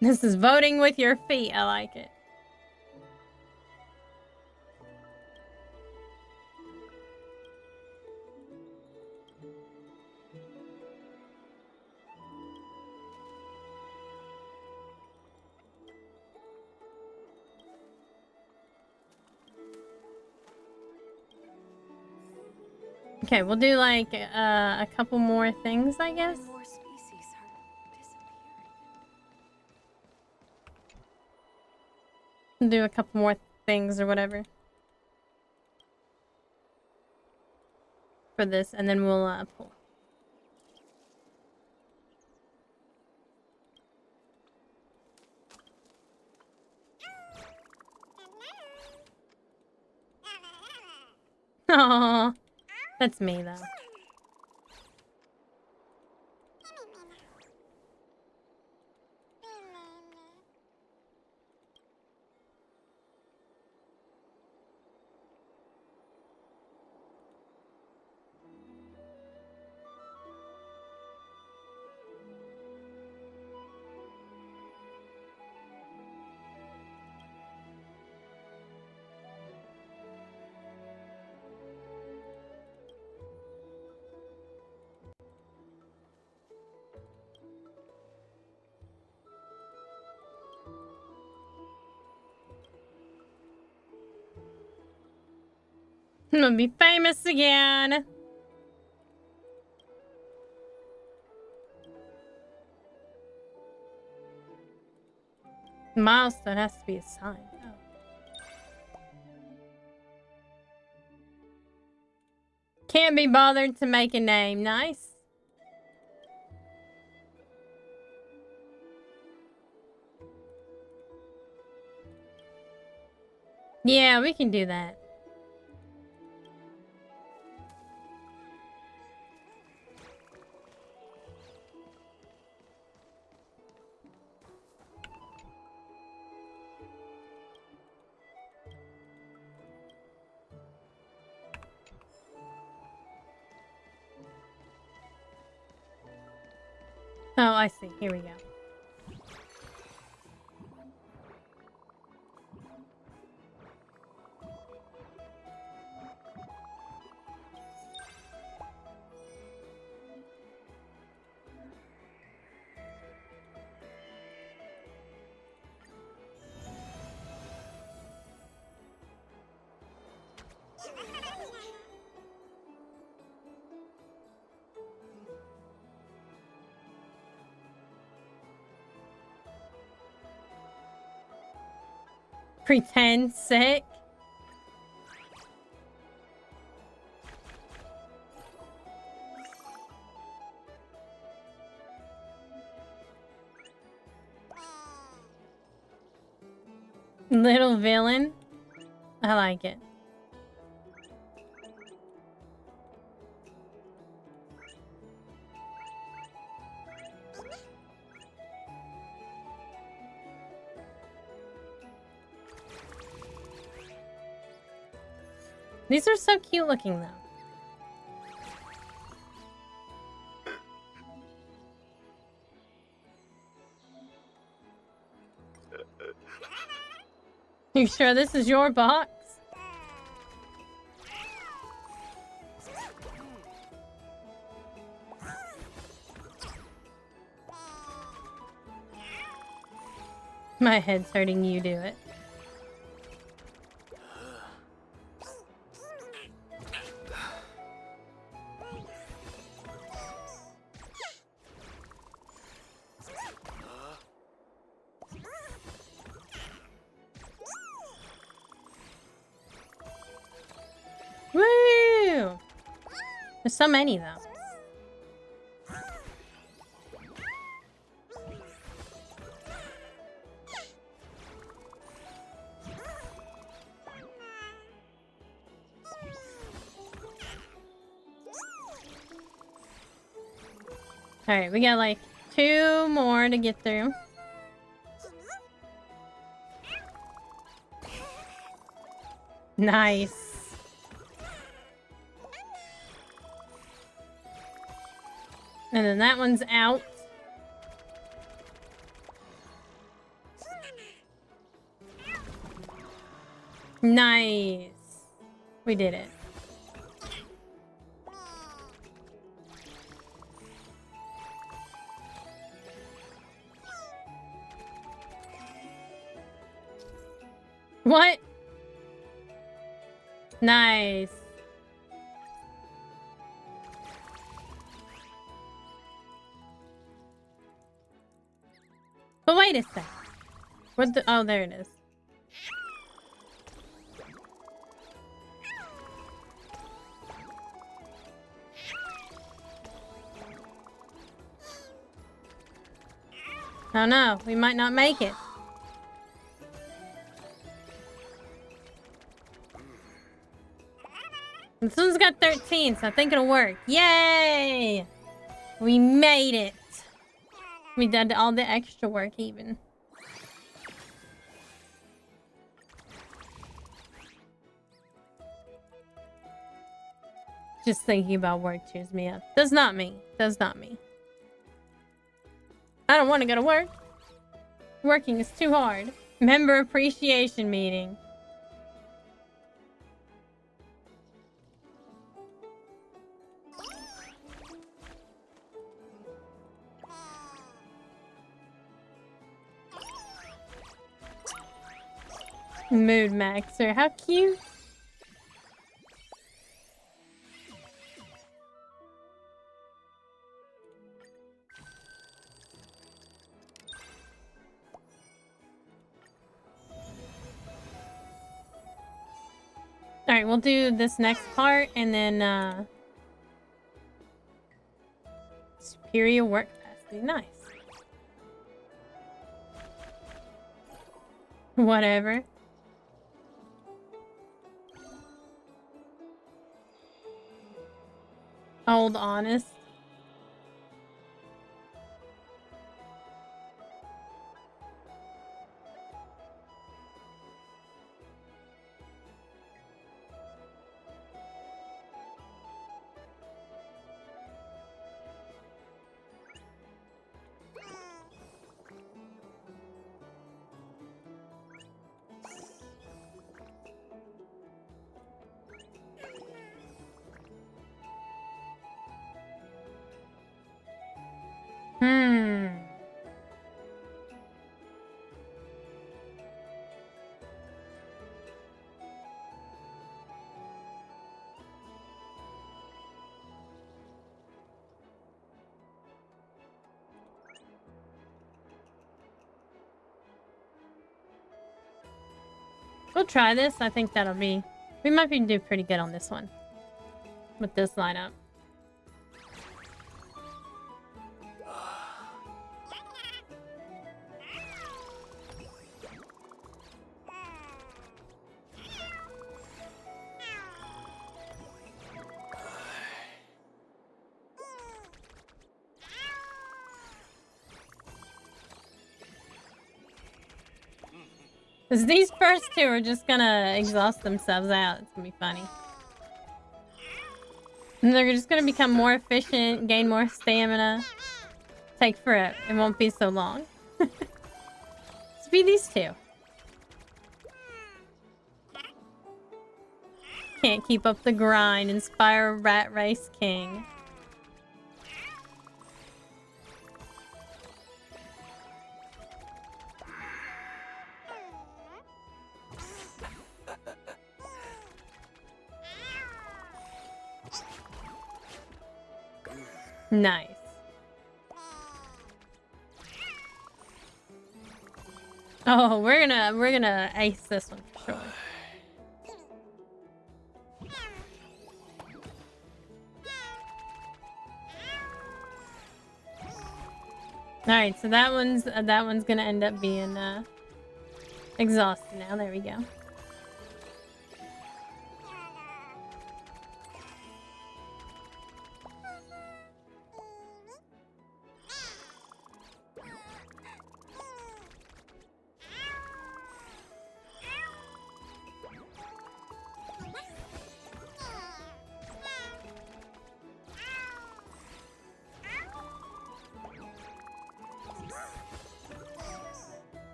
This is voting with your feet. I like it. Okay, we'll do like a couple more things, I guess. We'll do a couple more things or whatever for this, and then we'll pull. Aww, that's me though. I'm gonna be famous again. Milestone has to be a sign. Oh. Can't be bothered to make a name. Nice. Yeah, we can do that. Oh, I see. Here we go. Pretend sick. Little villain. I like it. These are so cute looking though. You sure this is your box? My head's hurting, you do it. Woo! There's so many though. Alright, we got like 2 more to get through. Nice. And then that one's out. Nice. We did it. What? Nice. But wait a sec. What the? Oh, there it is. Oh no, we might not make it. This one's got 13, so I think it'll work. Yay! We made it. We did all the extra work even. Just thinking about work cheers me up. Does not me. Does not me. I don't want to go to work. Working is too hard. Member appreciation meeting. Mood maxer. How cute. Alright, we'll do this next part and then superior work capacity. Nice. Whatever. Old honest. We'll try this. I think that'll be... We might be do pretty good on this one. With this lineup. Because these first two are just gonna exhaust themselves out. It's gonna be funny. And they're just gonna become more efficient, gain more stamina. Take forever. It won't be so long. Let's be these two. Can't keep up the grind. Inspire Rat Race King. Nice. Oh, we're gonna ace this one for sure. All right, so that one's gonna end up being exhausted now. There we go.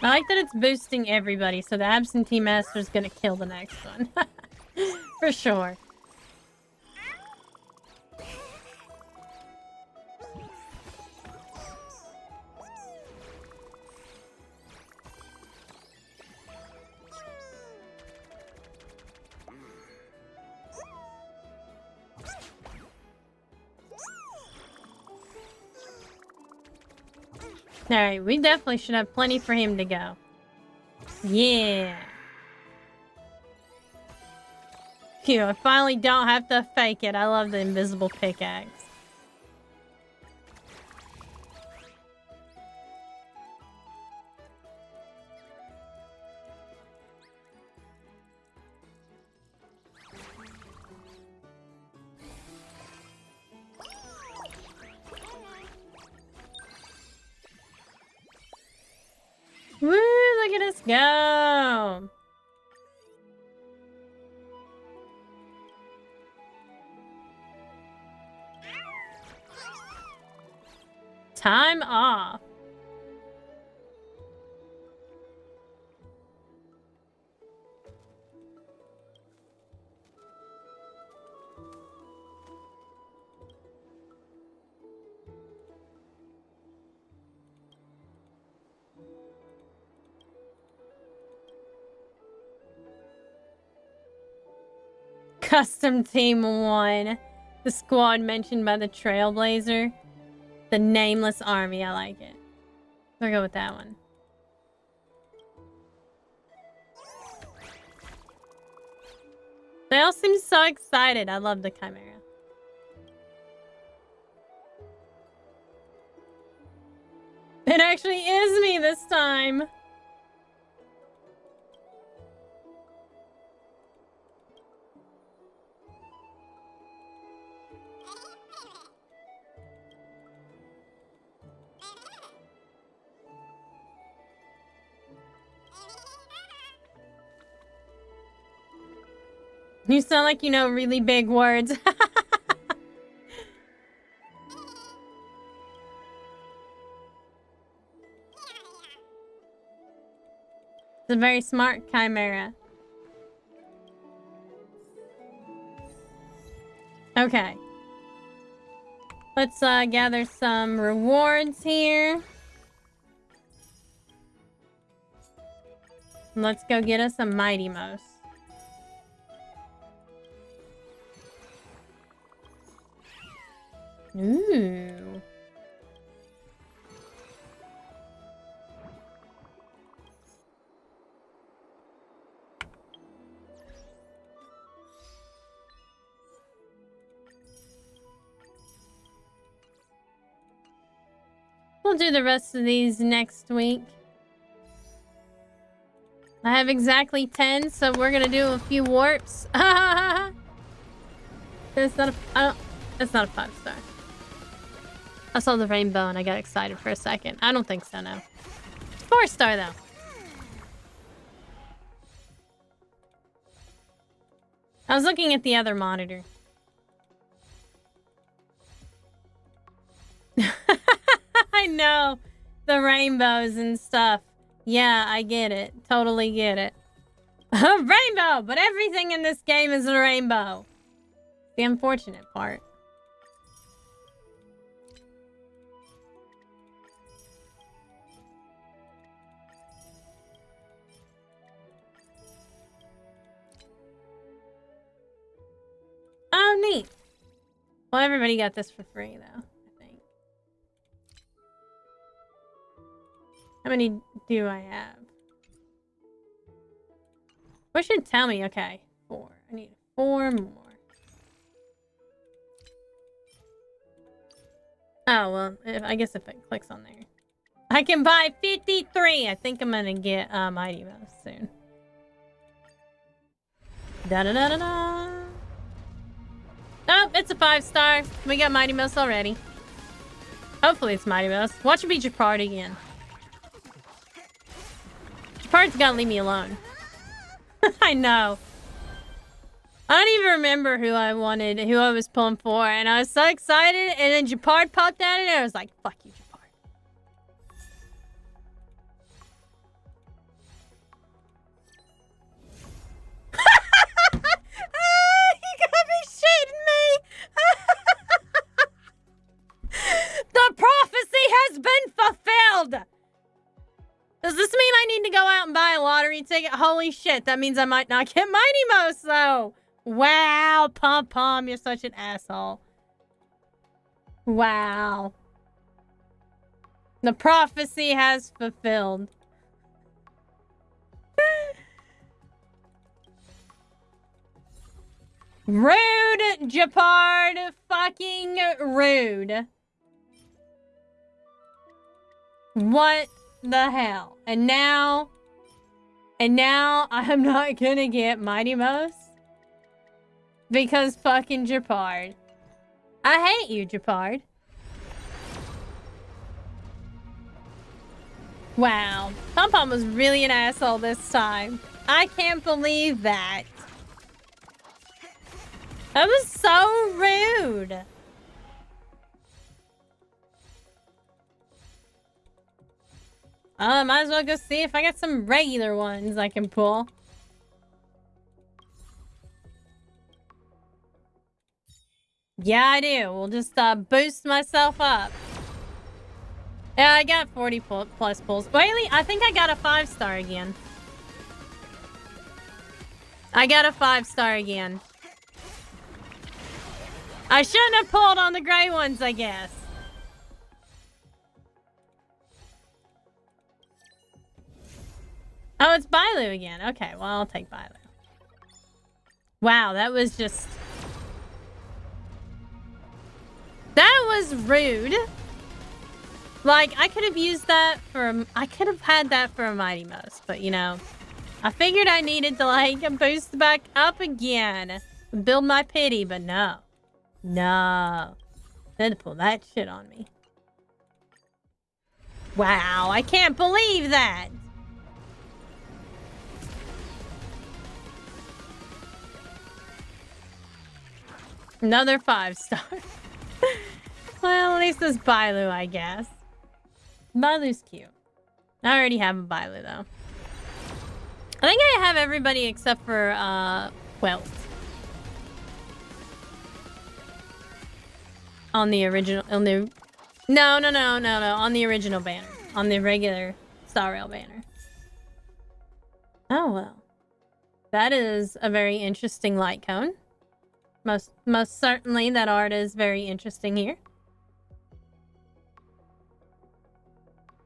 I like that it's boosting everybody, so the absentee master is gonna kill the next one. For sure. Alright, we definitely should have plenty for him to go. Yeah. Phew, I finally don't have to fake it. I love the invisible pickaxe. Woo, look at us go! Time off. Custom Team 1. The squad mentioned by the Trailblazer. The Nameless Army. I like it. We'll go with that one. They all seem so excited. I love the Chimera. It actually is me this time. You sound like you know really big words. It's a very smart Chimera. Okay. Let's gather some rewards here. Let's go get us a Mighty Mouse. Ooh. We'll do the rest of these next week. I have exactly 10, so we're gonna do a few warps. It's not a, it's not a 5-star. I saw the rainbow and I got excited for a second. I don't think so, no. 4-star though. I was looking at the other monitor. I know. The rainbows and stuff. Yeah, I get it. Totally get it. Rainbow! But everything in this game is a rainbow. The unfortunate part. Oh, neat. Well, everybody got this for free, though, I think. How many do I have? What should tell me? Okay, 4. I need 4 more. Oh, well, I guess if it clicks on there. I can buy 53. I think I'm gonna get Mighty Mouse soon. Da-da-da-da-da. Oh, it's a 5-star. We got Mighty Mouse already. Hopefully it's Mighty Mouse. Watch it be Japard again. Japard's gotta leave me alone. I know. I don't even remember who I wanted, who I was pulling for, and I was so excited, and then Japard popped out and I was like, fuck you, Japard. You gotta be shitting me! The prophecy has been fulfilled! Does this mean I need to go out and buy a lottery ticket? Holy shit, that means I might not get Mighty Mouse, though! Wow, Pom Pom, you're such an asshole. Wow. The prophecy has fulfilled. Rude, Japard. Fucking rude. What the hell? And now I'm not gonna get Mighty Mouse? Because fucking Japard. I hate you, Japard. Wow. Pom Pom was really an asshole this time. I can't believe that. That was so rude. Might as well go see if I got some regular ones I can pull. Yeah, I do. We'll just boost myself up. Yeah, I got 40 plus pulls. Wait, I think I got a 5-star again. I got a 5-star again. I shouldn't have pulled on the gray ones, I guess. Oh, it's Bailu again. Okay, well, I'll take Bailu. Wow, that was just... That was rude. Like, I could have used that for... I could have had that for a Mighty Most, but, you know... I figured I needed to, like, boost back up again. Build my pity, but no. No. They had to pull that shit on me. Wow, I can't believe that! Another 5-star. Well, at least it's Bailu, I guess. Bailu's cute. I already have a Bailu, though. I think I have everybody except for, Welt. On the original... On the... No. On the original banner. On the regular Star Rail banner. Oh, well. That is a very interesting light cone. Most certainly that art is very interesting here.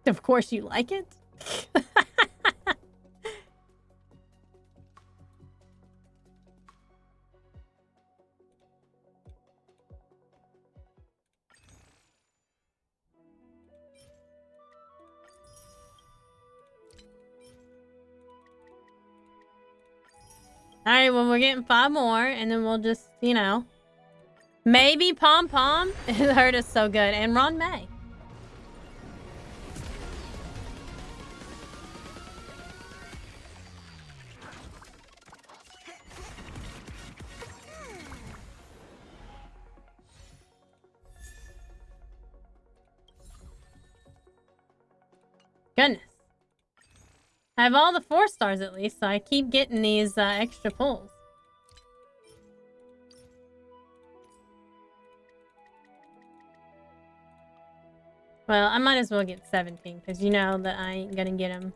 Of course you like it. Alright, well, we're getting 5 more, and then we'll just, you know... Maybe Pom Pom. It hurt us so good. And Ron May. Goodness. I have all the 4 stars at least, so I keep getting these extra pulls. Well, I might as well get 17, because you know that I ain't gonna get them.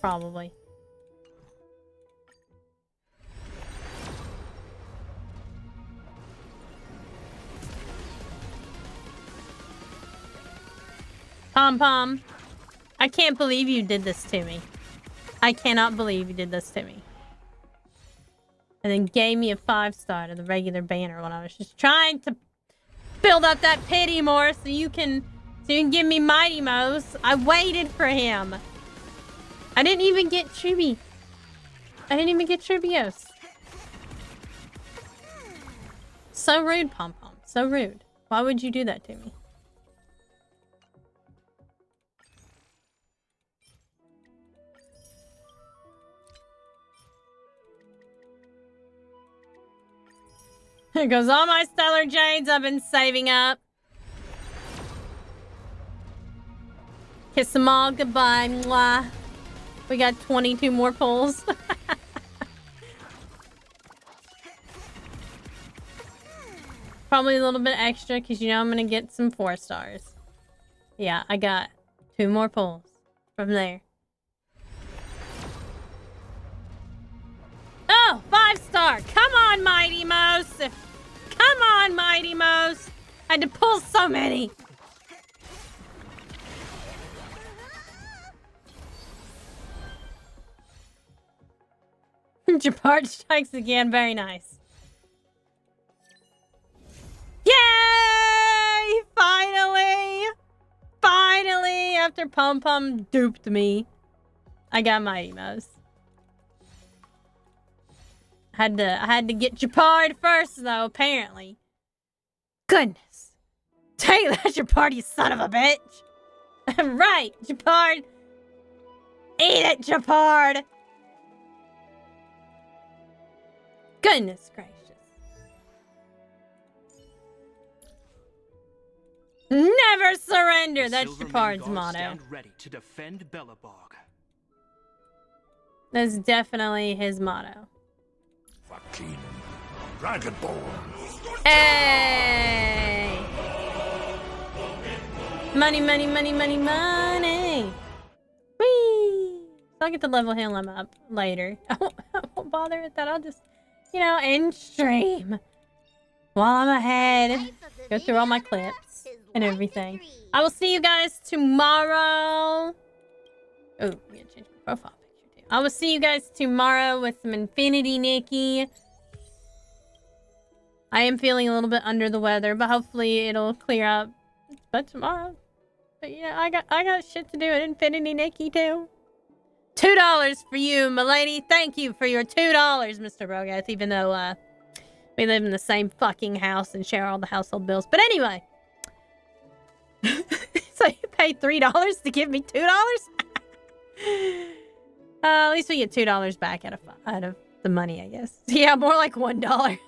Probably. Pom Pom. I can't believe you did this to me. I cannot believe you did this to me. And then gave me a 5-star to the regular banner when I was just trying to build up that pity more so you can give me Mighty Mo's. I waited for him. I didn't even get Truby. I didn't even get Trubios. So rude, Pom Pom. So rude. Why would you do that to me? Here goes all my Stellar Jades I've been saving up. Kiss them all goodbye. Mwah. We got 22 more pulls. Probably a little bit extra because you know I'm going to get some 4 stars. Yeah, I got 2 more pulls from there. Oh, 5-star. Come on, Mighty Mouse. Come on, Mighty Mouse. I had to pull so many. Japard strikes again. Very nice. Yay! Finally! Finally! After Pom Pom duped me, I got Mighty Mouse. I had to get Japard first, though, apparently. Goodness. Take that, Japard, you son of a bitch! Right, Japard! Eat it, Japard! Goodness gracious. Never surrender! That's Japard's motto. Stand ready to defend Belobog. That's definitely his motto. Fucking Dragonborn. Hey! Money, money, money, money, money! Whee! So I'll get to level him up later. I won't bother with that. I'll just, you know, end stream. While I'm ahead. Go through all my clips and everything. I will see you guys tomorrow. Oh, we gotta change my profile picture I will see you guys tomorrow with some Infinity Nikki. I am feeling a little bit under the weather, but hopefully it'll clear up by tomorrow. But yeah, I got shit to do at Infinity Nikki too. $2 for you, milady. Thank you for your $2, Mr. Brogath, even though we live in the same fucking house and share all the household bills. But anyway. So you paid $3 to give me $2? At least we get $2 back out of the money, I guess. Yeah, more like $1.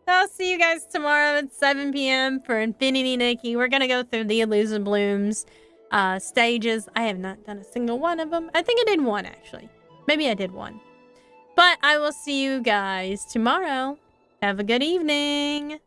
I'll see you guys tomorrow at 7 p.m. for Infinity Nikki. We're going to go through the Illusion Blooms stages. I have not done a single one of them. I think I did one, actually. Maybe I did one. But I will see you guys tomorrow. Have a good evening.